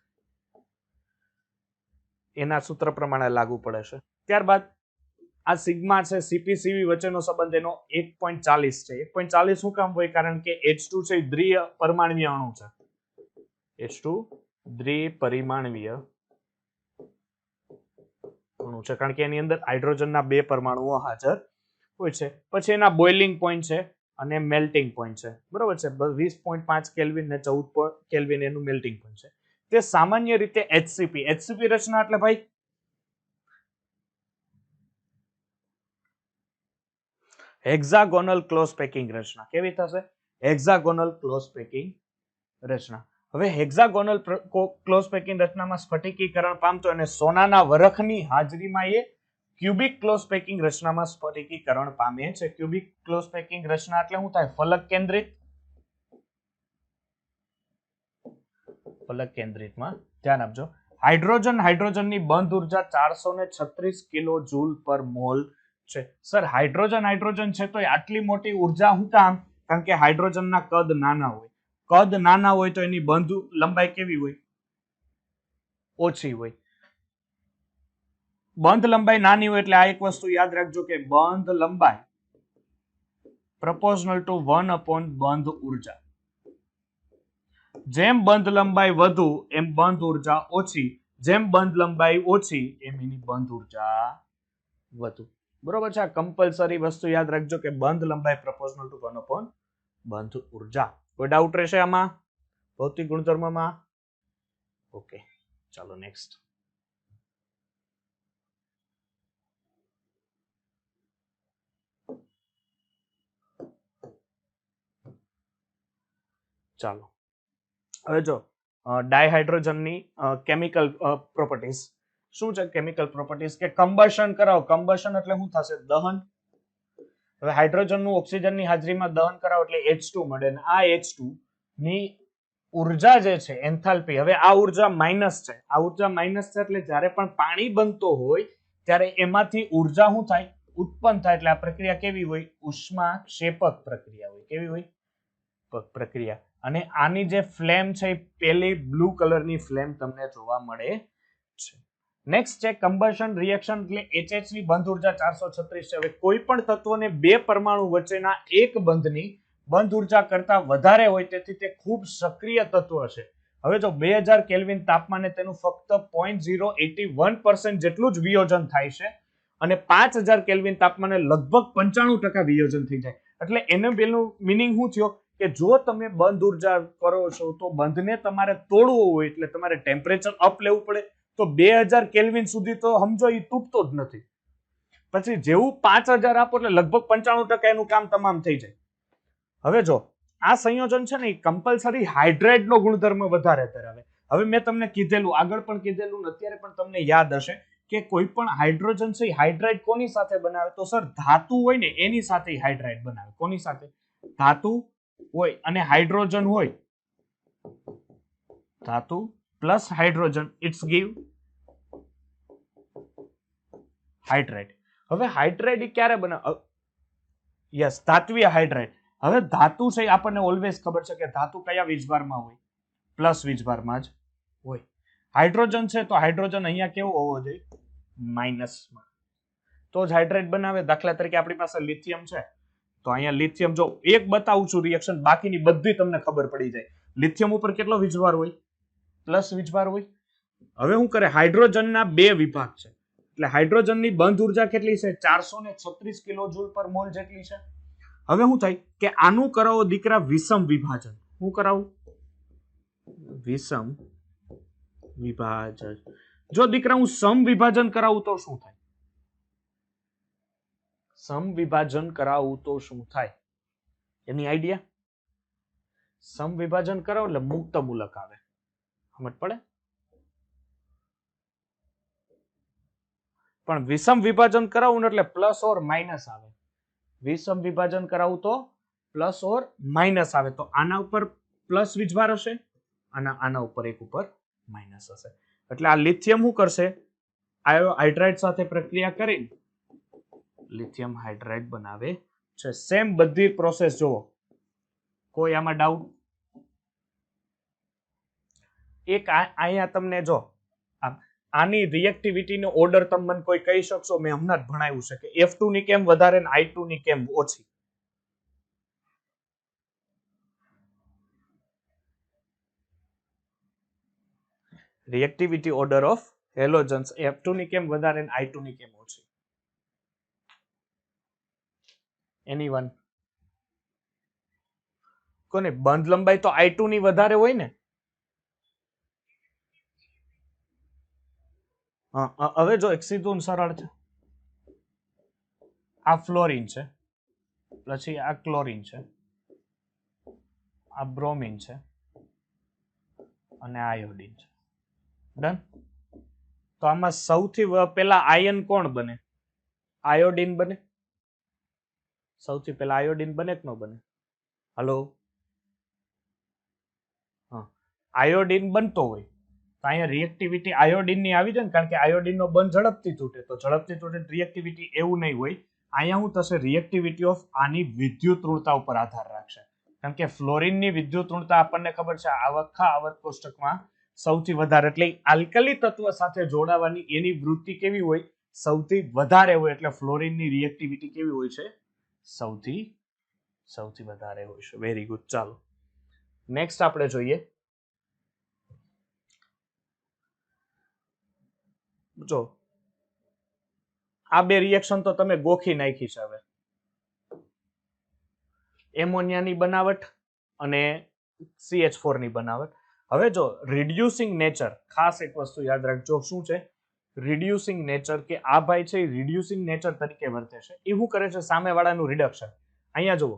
Speaker 1: એના સૂત્ર પ્રમાણે લાગુ પડે છે. ત્યારબાદ આ સિગ્મા છે, CpCv વચ્ચેનો સંબંધ એનો 1.40 છે. 1.40 શું કામ હોય? કારણ કે H2 છે દ્વિપરિમાણીય અણુ છે. H2 દ્વિપરિમાણીય અણુ છે કારણ કે એની અંદર હાઇડ્રોજનના 2 પરમાણુઓ હાજર હોય છે. પછી એના બોઇલિંગ પોઈન્ટ છે અને મેલ્ટિંગ પોઈન્ટ છે, બરોબર છે. 20.5 કેલ્વિન ને 14 કેલ્વિન એનું મેલ્ટિંગ પોઈન્ટ છે. તે સામાન્ય રીતે HCP રચના એટલે ભાઈ હેક્સાગોનલ ક્લોઝ પેકિંગ રચના. કેવી થશે? હેક્સાગોનલ ક્લોઝ પેકિંગ રચના. હવે હેક્સાગોનલ ક્લોઝ પેકિંગ રચનામાં સ્ફટિકીકરણ પામતો અને સોનાના વરખની હાજરીમાં એ ક્યુબિક ક્લોઝ પેકિંગ રચનામાં સ્ફટિકીકરણ પામે છે. ક્યુબિક ક્લોઝ પેકિંગ રચના એટલે શું થાય? ફલક કેન્દ્રિતમાં ધ્યાન આપજો. હાઇડ્રોજનની બંધ ઉર્જા 436 કિલો જૂલ પર મોલ છે. સર હાઇડ્રોજન છે તો આટલી મોટી ઉર્જા શું કામ? કારણ કે હાઇડ્રોજનના કદ નાના હોય. કદ નાના હોય તો એની બંધ લંબાઈ કેવી હોય? ઓછી હોય. બંધ લંબાઈ નાની હોય એટલે આ એક વસ્તુ યાદ રાખજો કે બંધ લંબાઈ proportional to 1 upon બંધ ઉર્જા. જેમ બંધ લંબાઈ વધુ એમ બંધ ઉર્જા ઓછી, જેમ બંધ લંબાઈ ઓછી એમ એની બંધ ઉર્જા વધુ, બરોબર છે. આ કમ્પલસરી વસ્તુ યાદ રાખજો કે બંધ લંબાઈ proportional to 1 upon બંધ ઉર્જા. કોઈ ડાઉટ રહેશે આમાં ભૌતિક ગુણધર્મમાં? ઓકે, ચાલો નેક્સ્ટ. ચાલો હવે જો ડાયહાઇડ્રોજનની કેમિકલ પ્રોપર્ટીઝ શું છે? કેમિકલ પ્રોપર્ટીઝ કે કમ્બશન કરાવો, કમ્બશન એટલે શું થશે? દહન. હવે હાઇડ્રોજનનું ઓક્સિજનની હાજરીમાં દહન કરાવો એટલે H2 મળે, અને આ H2 ની ઉર્જા જે છે એન્થાલ્પી, હવે આ ઉર્જા માઇનસ છે, આ ઉર્જા માઇનસ છે એટલે જ્યારે પણ પાણી બનતો હોય ત્યારે એમાંથી ઉર્જા શું થાય? ઉત્પન્ન થાય. એટલે આ પ્રક્રિયા કેવી હોય? ઉષ્માક્ષેપક પ્રક્રિયા હોય. કેવી હોય? પ્રક્રિયા. અને આની જે ફ્લેમ છે એ પેલી બ્લુ કલરની ફ્લેમ તમને જોવા મળે છે. નેક્સ્ટ છે કમ્બશન રિએક્શન, એટલે HH ની બંધ ઉર્જા 436 છે. હવે કોઈ પણ તત્વને બે પરમાણુ વચ્ચેના એક બંધની બંધ ઉર્જા કરતા વધારે હોય તેથી તે ખૂબ સક્રિય તત્વ છે. હવે જો 2000 કેલ્વિન તાપમાને તેનું ફક્ત 0.081% જેટલું જ વિયોજન થાય છે, અને 5000 કેલ્વિન તાપમાને લગભગ 95% વિયોજન થઈ જાય. એટલે એને બેનું મિનિંગ શું થયો કે જો તમે બંધ ઉર્જા કરો છો તો બંધને તમારે તોડવો હોય એટલે તમારે ટેમ્પરેચર અપ લેવું પડે. તો 2000 કેલ્વિન સુધી તો સમજો એ તૂટતો જ નથી. પછી જેવું 5000 આપો એટલે લગભગ 95% એનું કામ તમામ થઈ જાય. હવે જો આ સંયોજન છે ને એ કમ્પલસરી હાઇડ્રેટનો ગુણધર્મ વધારે ધરાવે. હવે મેં તમને કીધેલું, આગળ પણ કીધેલું, અત્યારે પણ તમને યાદ હશે કે કોઈ પણ હાઇડ્રોજન છે હાઇડ્રાઇડ કોની સાથે બનાવે? તો સર ધાતુ હોય ને એની સાથે હાઇડ્રાઇડ બનાવે. કોની સાથે? ધાતુ હોય અને હાઇડ્રોજન હોય, ધાતુ plus hydrogen, it's give hydride. હવે હાઇડ્રાઇડ ક્યારે બનાવે? યસ, ધાત્વીય હાઇડ્રાઇડ. હવે ધાતુ છે આપણને ઓલવેઝ ખબર છે કે ધાતુ કયા વીજભારમાં હોય? પ્લસ વીજભારમાં જ હોય. હાઇડ્રોજન છે તો હાઇડ્રોજન અહીંયા કેવો હોવો જોઈએ? માઇનસમાં. તો જ હાઇડ્રાઇડ બનાવે. દાખલા તરીકે આપણી પાસે લિથિયમ છે તો અહીંયા લિથિયમ, જો એક બતાવું છું રિએક્શન, બાકીની બધી તમને ખબર પડી જાય. લિથિયમ ઉપર કેટલો વીજભાર હોય? પ્લસ વીજભાર હોય. હવે શું કરે? હાઇડ્રોજનના બે વિભાગ છે એટલે હાઇડ્રોજનની બંધ ઉર્જા કેટલી છે? 436 કિલોજૂલ પર મોલ જેટલી છે. હવે શું થાય કે આનું કરાવો દીકરા વિષમ વિભાજન. શું કરાવું? વિષમ વિભાજન. જો દીકરા હું સમ વિભાજન કરાવું તો શું થાય? સમ વિભાજન કરાવું તો શું થાય? એની આઈડિયા? સમ વિભાજન કરાવો એટલે મુક્ત મૂલક આવે. સમજ પડે? પણ વિષમ વિભાજન કરાવું એટલે પ્લસ ઓર માઇનસ આવે. વિષમ વિભાજન કરાવું તો પ્લસ ઓર માઇનસ આવે. તો આના ઉપર પ્લસ વીજભાર હશે, આના ઉપર એક ઉપર માઇનસ હશે. એટલે આ લિથિયમ શું કરશે? હાઇડ્રાઇડ સાથે પ્રક્રિયા કરી લિથિયમ હાઇડ્રાઇડ બનાવે છે. સેમ બધી પ્રોસેસ જોવો. કોઈ આમાં ડાઉટ? એક અહીંયા તમને જો આની રિએક્ટિવિટીનો ઓર્ડર તમે મને કોઈ કહી શકશો? મેં હમણાં જ ભણાવ્યું છે કે F2 ની કેમ વધારે ને I2 ની કેમ ઓછી? Reactivity order of halogens F2 ની કેમ વધારે ને I2 ની કેમ ઓછી? એનીવન? કોને? બંધ લંબાઈ તો I2 ની વધારે હોય ને. હવે જો એક સીધું સરળ છે. આ ફ્લોરિન છે, પછી આ ક્લોરિન છે, આ બ્રોમિન છે અને આયોડિન છે. ડન? તો આમાં સૌથી પહેલા આયન કોણ બને? આયોડિન બને. સૌથી પહેલા આયોડિન બને કે ન બને? હલો, આયોડિન બનતો હોય તો અહીંયા રિએક્ટિવિટી આયોડિનની આવી જાય ને, કારણ કે આયોડિનનો બંધ ઝડપથી તૂટે. તો ઝડપથી તૂટે રિએક્ટિવિટી એવું નહીં હોય. અહીંયા શું થશે? રિએક્ટિવિટી ઓફ આની વિદ્યુત ઋણતા ઉપર આધાર રાખશે. કારણ કે ફ્લોરિનની વિદ્યુત ઋણતા આપણને ખબર છે આખા આવર્ત કોષ્ટકમાં સૌથી વધારે, એટલે આલ્કલી તત્વ સાથે જોડાવાની એની વૃત્તિ કેવી હોય? સૌથી વધારે હોય. એટલે ફ્લોરિનની રિએક્ટિવિટી કેવી હોય છે? સૌથી વધારે હોય છે. Very good. ચાલો નેક્સ્ટ આપણે જોઈએ. જો આ બે રિએક્શન તો તમે ગોખી નાખી છે. હવે એમોનિયાની બનાવટ અને CH4 ની બનાવટ. હવે જો રિડ્યુસિંગ નેચર, ખાસ એક વસ્તુ યાદ રાખજો. શું છે રિડ્યુસિંગ નેચર? કે આ ભાઈ છે રિડ્યુસિંગ નેચર તરીકે વર્તે છે. એ શું કરે છે? સામેવાળાનું રિડક્શન. અહીંયા જુઓ,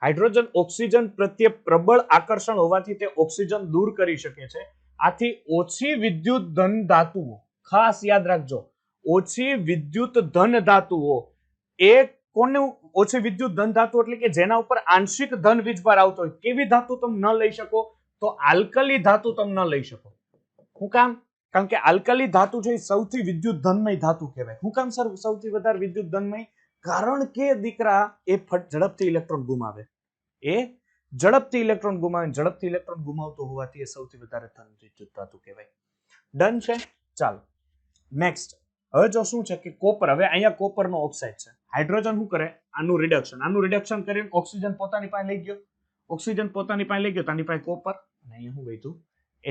Speaker 1: હાઇડ્રોજન ઓક્સિજન પ્રત્યે પ્રબળ આકર્ષણ હોવાથી તે ઓક્સિજન દૂર કરી શકે છે. આથી ઓછી વિદ્યુત ધન ધાતુઓ, ખાસ યાદ રાખજો, ઓછી વિદ્યુત ધન ધાતુઓ એ કોનું ઓછી વિદ્યુત ધન ધાતુ એટલે કે જેના ઉપર આંશિક ધન વીજભાર આવતો હોય. કેવી ધાતુ તમે ન લઈ શકો? તો આલ્કલી ધાતુ તમે ન લઈ શકો. શું કામ? કારણ કે આલ્કલી ધાતુ છે એ સૌથી વિદ્યુત ધનમય ધાતુ કહેવાય. શું કામ સર સૌથી વધારે વિદ્યુત ધનમય? કારણ કે દીકરા એ ઝડપથી ઇલેક્ટ્રોન ગુમાવે. એ ઝડપથી ઇલેક્ટ્રોન ગુમાવે, ઝડપથી ઇલેક્ટ્રોન ગુમાવતો હોવાથી એ સૌથી વધારે ધન વિદ્યુત ધાતુ કહેવાય. ડન છે? ચાલો નેક્સ્ટ. હવે જો શું છે કે કોપર, હવે અહીંયા કોપરનો ઓક્સાઇડ છે. હાઇડ્રોજન શું કરે? આનું રિડક્શન કરીને ઓક્સિજન પોતાની પાસે લઈ ગયો. ઓક્સિજન પોતાની પાસે લઈ ગયો, તાની પાસે કોપર, અને અહીંયા શું વધ્યું?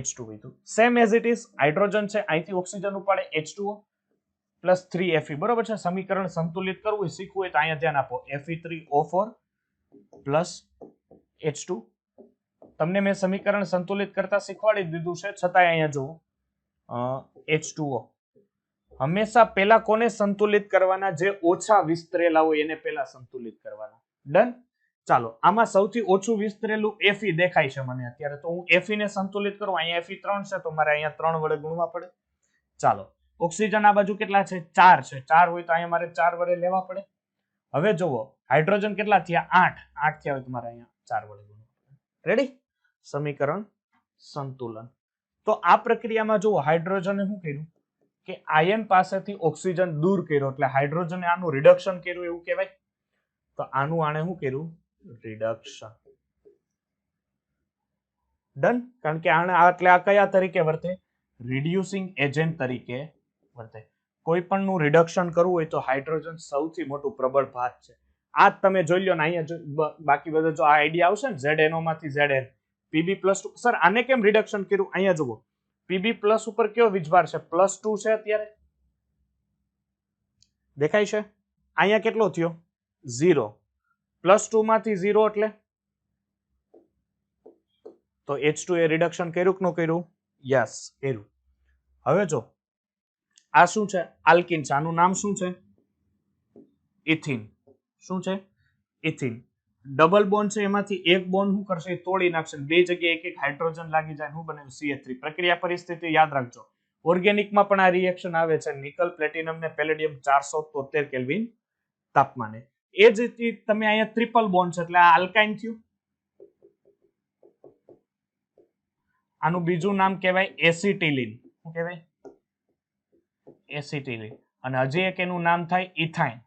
Speaker 1: H2 વધ્યું. Same as it is hydrogen છે, અહીંથી ઓક્સિજન ઉપાડે H2O પ્લસ 3Fe. બરોબર છે? સમીકરણ સંતુલિત કરવું હોય, શીખવું હોય તો અહીંયા ધ્યાન આપો. Fe3O4 plus H2. તમને મેં સમીકરણ સંતુલિત કરતા શીખવાડી દીધું છે, છતાંય અહીંયા જુઓ H2O. હંમેશા પહેલા કોને સંતુલિત કરવાના? જે ઓછા વિસ્તરેલા હોય એને પહેલા સંતુલિત કરવાના. ડન? ચાલો, આમાં સૌથી ઓછું વિસ્તરેલું Fe દેખાય છે મને અત્યારે, તો હું Fe ને સંતુલિત કરું. અહીંયા Fe 3 છે, તો મારે અહીંયા 3 વડે ગુણવા પડે. ચાલો, ઓક્સિજન આ બાજુ કેટલા છે? 4 છે. 4 હોય તો અહીંયા મારે 4 વડે લેવા પડે. હવે જુઓ, હાઇડ્રોજન કેટલા થયા? 8. 8 થયા હોય તો મારે અહીંયા 4 વડે ગુણવા પડે. રેડી? સમીકરણ સંતુલન. તો આ પ્રક્રિયામાં જુઓ, હાઇડ્રોજને શું કર્યું કે આયન પાસેથી ઓક્સિજન દૂર કર્યો, એટલે હાઇડ્રોજને આનું રિડક્શન કર્યું એવું કહેવાય. તો આનું આણે શું કર્યું? રિડક્શન. ડન? કારણ કે આને એટલે આ કયા તરીકે વર્તે? રિડ્યુસિંગ એજન્ટ તરીકે વર્તે. કોઈ પણ નું રિડક્શન કરવું હોય તો હાઇડ્રોજન સૌથી મોટું પ્રબળ ભાગ છે. આ તમે જોઈ લો ને, અહીંયા બાકી બધા જો આ આઈડિયા આવશે ને, ZNO માંથી Zn Pb+2. સર આને કેમ રિડક્શન કર્યું? અહીંયા જુઓ, Pb+ ઉપર કયો વીજભાર છે? +2 છે અત્યારે. દેખાય છે? અહીંયા કેટલો થયો? 0. +2 માંથી 0 એટલે તો H2 એ રિડક્શન કર્યું કે ન કર્યું? યસ, કર્યું. હવે જો આ શું છે? આલ્કિન છે. આનું નામ શું છે? ઇથિન. શું છે? ઇથિન. ડબલ બોન્ડ છે, એમાંથી એક બોન્ડ શું કરશે? તોડી નાખશે. બે જગ્યાએ એક એક હાઇડ્રોજન લાગી જાય. શું બને? CH3. પ્રક્રિયા પરિસ્થિતિ યાદ રાખજો. ઓર્ગેનિકમાં પણ આ રિએક્શન આવે છે. નિકલ, પ્લેટિનમ ને પેલેડિયમ 473 કેલ્વિન તાપમાને. એ જ રીતે તમે અહીંયા ટ્રિપલ બોન્ડ છે, એટલે આ આલ્કાઇન થયું. આનું બીજું નામ કહેવાય એસિટિલિન. શું કહેવાય? એસિટિલિન. અને હજી એક એનું નામ થાય ઇથાઇન.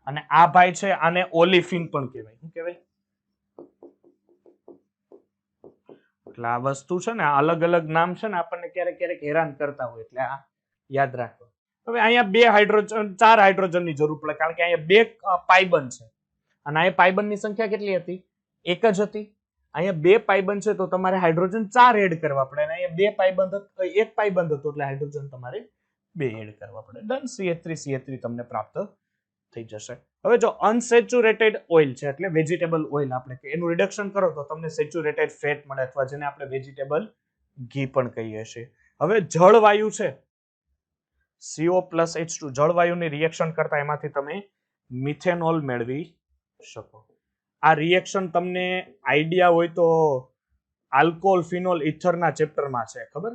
Speaker 1: અને આ ભાઈ છે, આને ઓલિફિન પણ કહેવાય. શું કહેવાય? એટલે આ વસ્તુ છે ને, અલગ અલગ નામ છે ને, આપણને ક્યારેક ક્યારેક હેરાન કરતા હોય, એટલે આ યાદ રાખો. હવે અહીંયા 2 હાઇડ્રોજન 4 હાઇડ્રોજન ની જરૂર પડે, કારણ કે અહીંયા 2 પાઇબંધ છે. અને અહીંયા પાઇબંધ ની સંખ્યા કેટલી હતી? 1 જ હતી. અહીંયા 2 પાઇબંધ છે, તો તમારે હાઇડ્રોજન 4 એડ કરવા પડે. અને અહીંયા 2 પાઇબંધ 1 પાઇબંધ હતો, એટલે હાઇડ્રોજન તમારે 2 એડ કરવા પડે. ડન? CH3 તમને પ્રાપ્ત થઈ જશે. હવે જો અનસેચ્યુરેટેડ ઓઇલ છે, એટલે વેજીટેબલ ઓઇલ, આપણે એનું રિડક્શન કરો તો તમને સેચ્યુરેટેડ ફેટ મળે, અથવા જેને આપણે વેજીટેબલ ઘી પણ કહીએ છીએ. હવે જળવાયુ છે, CO+H2, જળવાયુની રિએક્શન કરતા એમાંથી તમે મિથેનોલ મેળવી શકો. આ રિએક્શન તમને આઈડિયા હોય તો આલ્કોહોલ, ફિનોલ, ઇથરના ચેપ્ટરમાં છે, ખબર?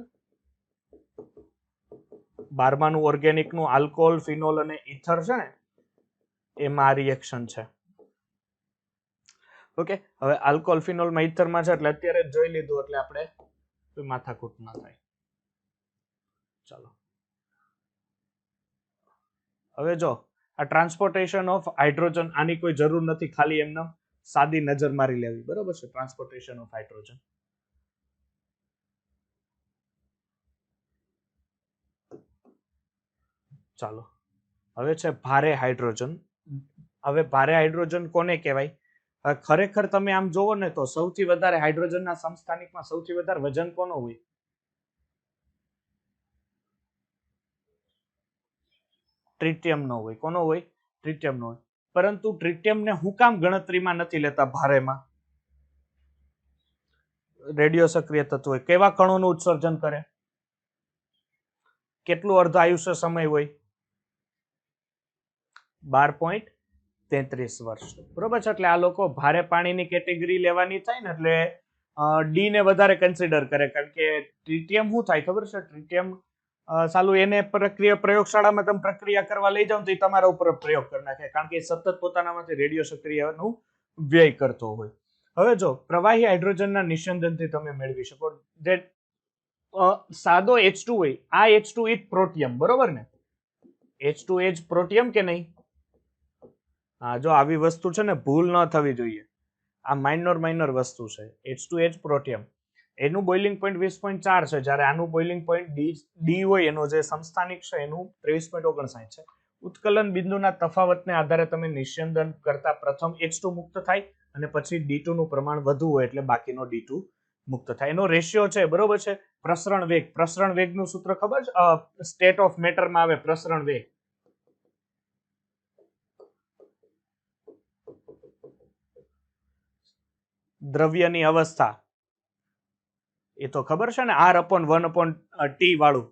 Speaker 1: 12માનું ઓર્ગેનિકનું આલ્કોહોલ, ફિનોલ અને ઇથર છે ને, એમાં આ રિએક્શન છે. ઓકે, હવે આલ્કોહોલ, ફિનોલમાં, ઇથરમાં છે, એટલે અત્યારે જોઈ લીધું, એટલે આપણે કોઈ માથાકૂટ ના થાય. ચાલો, હવે જો આ ટ્રાન્સપોર્ટેશન ઓફ હાઇડ્રોજન, આની કોઈ જરૂર નથી, ખાલી એમને સાદી નજર મારી લેવી. બરોબર છે? Transportation of hydrogen. ચાલો, હવે છે ભારે હાઇડ્રોજન. હવે ભારે હાઇડ્રોજન કોને કહેવાય? ખરેખર તમે આમ જોવો ને તો સૌથી વધારે હાઇડ્રોજનના સમસ્થાનિકમાં સૌથી વધારે વજન કોનો હોય? ટ્રિટિયમનો હોય. કોનો હોય? ટ્રિટિયમનો હોય. પરંતુ ટ્રિટિયમને હું કામ ગણતરીમાં નથી લેતા ભારેમાં? રેડિયો સક્રિય તત્વ હોય. કેવા કણોનું ઉત્સર્જન કરે? કેટલું અર્ધ આયુષ્ય સમય હોય? 12.5 33 વર્ષ, બરોબર છે. એટલે આ લોકો ભારે પાણીની કેટેગરી લેવાની થાય ને એટલે ડી ને વધારે કન્સિડર કરે, કારણ કે ટ્રિટિયમ શું થાય ખબર છે? ટ્રિટિયમ સાલું એને પ્રયોગશાળામાં તમે પ્રક્રિયા કરવા લઈ જાઓ તો એ તમારા ઉપર પ્રયોગ કરી નાખે, કારણ કે સતત પોતાનામાંથી રેડિયો સક્રિયનું વ્યય કરતો હોય. હવે જો પ્રવાહી હાઇડ્રોજનના નિસ્યંદનથી તમે મેળવી શકો જે સાદો H2 હોય, આ H2 ઇઝ પ્રોટિયમ, બરોબર ને? H2 એ જ પ્રોટિયમ કે નહીં? હા, જો આવી વસ્તુ છે ને ભૂલ ન થવી જોઈએ, આ માઇનર વસ્તુ છે. H2 એ જ પ્રોટિયમ, એનું બોઇલિંગ પોઈન્ટ 20.4 છે, જ્યારે આનું બોઇલિંગ પોઈન્ટ ડી હોય એનો જે સમસ્થાનિક છે એનું 23.59 છે. ઉત્કલન બિંદુના તફાવતને આધારે તમે નિસ્યંદન કરતા પ્રથમ H2 મુક્ત થાય અને પછી D2 નું પ્રમાણ વધુ હોય એટલે બાકીનો D2 મુક્ત થાય. એનો રેશિયો છે, બરોબર છે. પ્રસરણ વેગનું સૂત્ર ખબર છે? સ્ટેટ ઓફ મેટરમાં આવે પ્રસરણ વેગ. દ્રવ્યની અવસ્થા એ તો ખબર છે ને, R/1/T વાળું,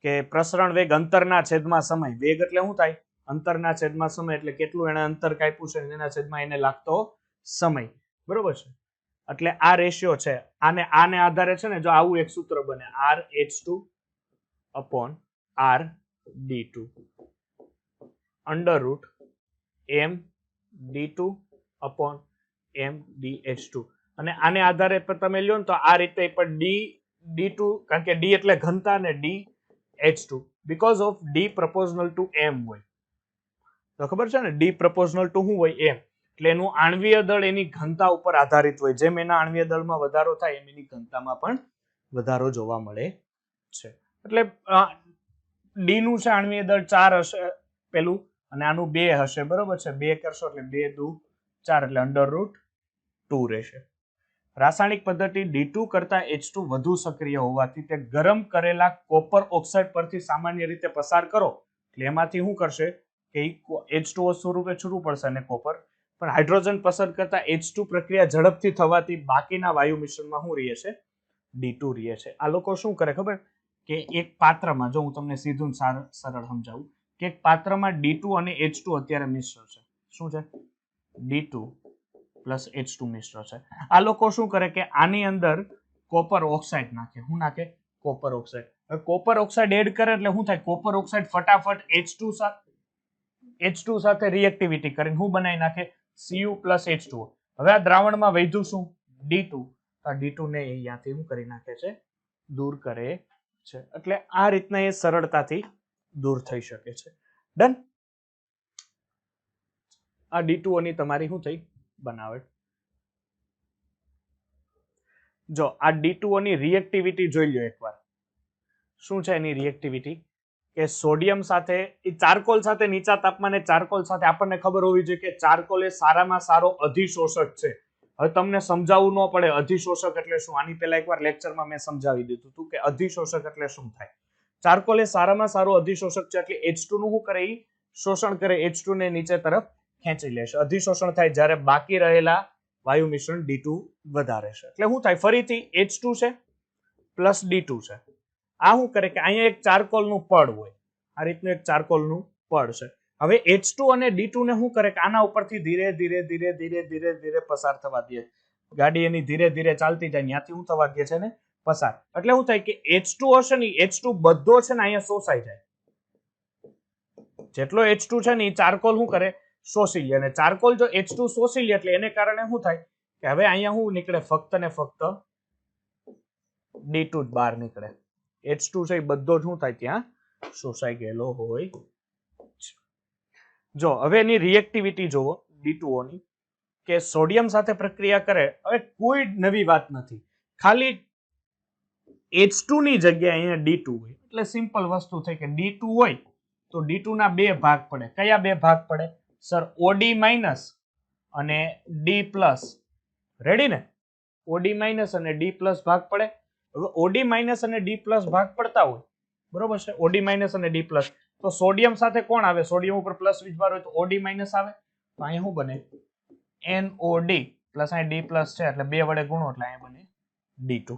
Speaker 1: કે પ્રસરણ વેગ અંતરના છેદમાં સમય. વેગ એટલે શું થાય? અંતરના છેદમાં સમય, એટલે કેટલું એને અંતર કાપ્યું છે એના છેદમાં એને લાગતો સમય, બરોબર છે. એટલે આ રેશિયો છે. આને આધારે છે ને જો આવું એક સૂત્ર બને, RH2/RD2 √MD2/MdH2. અને આને આધારે તમે લ્યો ને તો આ રીતે પણ D2, કારણ કે D એટલે ઘનતા ને DH2 because of D proportional to M હોય. તો ખબર છે ને, D proportional to શું હોય? M. એટલે એનું આણ્વીય દળ એની ઘનતા ઉપર આધારિત હોય. જેમ એના આણ્વીય દળમાં વધારો થાય એમ એની ઘનતામાં પણ વધારો જોવા મળે છે. એટલે D નું છે આણ્વીય દળ 4 હશે પેલું, અને આનું 2 હશે, બરોબર છે. 2 કરશો એટલે 2 દુ 4 એટલે √2 રહેશે. રાસાયણિક પદ્ધતિ D2 કરતા H2 વધુ સક્રિય હોવાથી તે ગરમ કરેલા કોપર ઓક્સાઇડ પરથી સામાન્ય રીતે પસાર કરો એટલે એમાંથી શું કરશે કે H2O સ્વરૂપે છૂટું પડશે અને કોપર. પણ હાઇડ્રોજન પસંદ કરતા H2 પ્રક્રિયા ઝડપથી થવાથી બાકીના વાયુ મિશ્રણમાં શું રહે છે? D2 રહે છે. આ લોકો શું કરે ખબર કે એક પાત્રમાં, જો હું તમને સીધું સરળ સમજાવું, કે એક પાત્રમાં D2 અને H2 અત્યારે મિશ્ર છે. શું છે? D2 પ્લસ H2 મિશ્ર છે. આ લોકો શું કરે કે આની અંદર કોપર ઓક્સાઇડ નાખે. શું નાખે? Copper oxide. હવે કોપર ઓક્સાઇડ એડ કરે એટલે શું થાય? કોપર ઓક્સાઇડ ફટાફટ H2 સાથે રિએક્ટિવિટી કરીને શું બનાવી નાખે? Cu plus H2O. હવે આ દ્રાવણમાં વધ્યું શું? D2. આ D2 ને અહીંયાથી શું કરી નાખે છે? દૂર કરે છે. એટલે આ રીતના એ સરળતાથી દૂર થઈ શકે છે. ડન. આ D2O ની તમારી શું થઈ? બનાવટ. જો આ D2O ની રિએક્ટિવિટી જોઈ લો એકવાર. શું છે એની રિએક્ટિવિટી? કે સોડિયમ સાથે, એ ચારકોલ સાથે નીચા તાપમાને ચારકોલ સાથે આપણને ખબર હોવી જોઈએ કે ચારકોલ એ સારામાં સારો અધિશોષક છે. હવે તમને સમજાવવું ન પડે અધિશોષક એટલે શું. આની પહેલા એકવાર લેક્ચરમાં મેં સમજાવી દીધું હતું કે અધિશોષક એટલે શું થાય. ચારકોલ એ સારામાં સારો અધિશોષક છે, એટલે H2 નું શું કરે? શોષણ કરે, H2 ને નીચે તરફ ખેંચી લેશે. અધિશોષણ થાય જ્યારે બાકી રહેલા વાયુ મિશ્રણ D2 વધારે છે. એટલે શું થાય? ફરીથી H2 છે પ્લસ D2 છે. આ શું કરે કે અહીંયા એક ચારકોલનું પડ હોય, આ રીતનું એક ચારકોલનું પડ છે. હવે H2 અને D2 ને શું કરે કે આના ઉપરથી ધીરે ધીરે પસાર થવા દે. ગાડી એની ધીરે ધીરે ચાલતી જાય, ત્યાંથી શું થવા દે છે ને? પસાર. એટલે શું થાય કે H2 હશે ને, H2 બધો છે ને અહીંયા શોષાઈ જાય. જેટલો H2 છે ને એ ચારકોલ શું કરે? શોષી લે. અને ચારકોલ જો H2 શોષી લે એટલે એને કારણે શું થાય કે હવે અહીંયા શું નીકળે? ફક્ત ને ફક્ત D2 જ બહાર નીકળે. H2 છે એ બધો શું થાય? ત્યાં શોષાઈ ગયેલો હોય. જો હવે એની રિએક્ટિવિટી જોવો D2O ની, કે સોડિયમ સાથે પ્રક્રિયા કરે. હવે કોઈ નવી વાત નથી, ખાલી H2 ની જગ્યાએ અહીંયા D2 હોય એટલે સિમ્પલ વસ્તુ થઈ કે D2 હોય તો D2 ના બે ભાગ પડે. કયા બે ભાગ પડે સર? OD માઇનસ અને D પ્લસ. રેડી ને? OD માઇનસ અને D પ્લસ ભાગ પડે. હવે OD માઇનસ અને D પ્લસ ભાગ પડતા હોય, બરોબર છે. OD માઇનસ અને D પ્લસ, તો સોડિયમ સાથે કોણ આવે? સોડિયમ ઉપર પ્લસ વીજભાર હોય તો OD માઇનસ આવે. તો અહીંયા શું બને? NOD પ્લસ અહીં D પ્લસ છે એટલે 2 વડે ગુણો એટલે અહીંયા બને D2.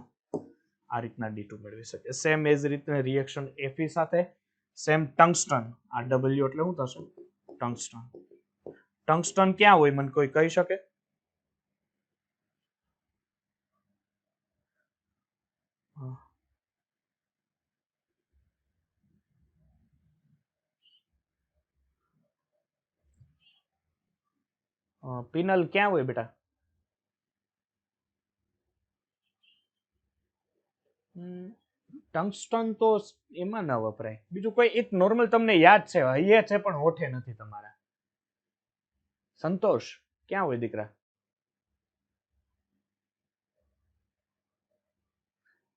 Speaker 1: આ રીતના D2 મેળવી શકે. સેમ એજ રીતના રિએક્શન Fe સાથે સેમ ટંગસ્ટન. આ W એટલે શું થશે? ટંગસ્ટન. ટંગસ્ટન ક્યાં હોય મને કોઈ કહી શકે? પિનલ ક્યાં હોય બેટા? ટંગસ્ટન તો એમાં ના વપરાય. બીજું કોઈ એક નોર્મલ તમને યાદ છે, હૈયે છે પણ હોઠે નથી તમારા. સંતોષ ક્યાં હોય દીકરા?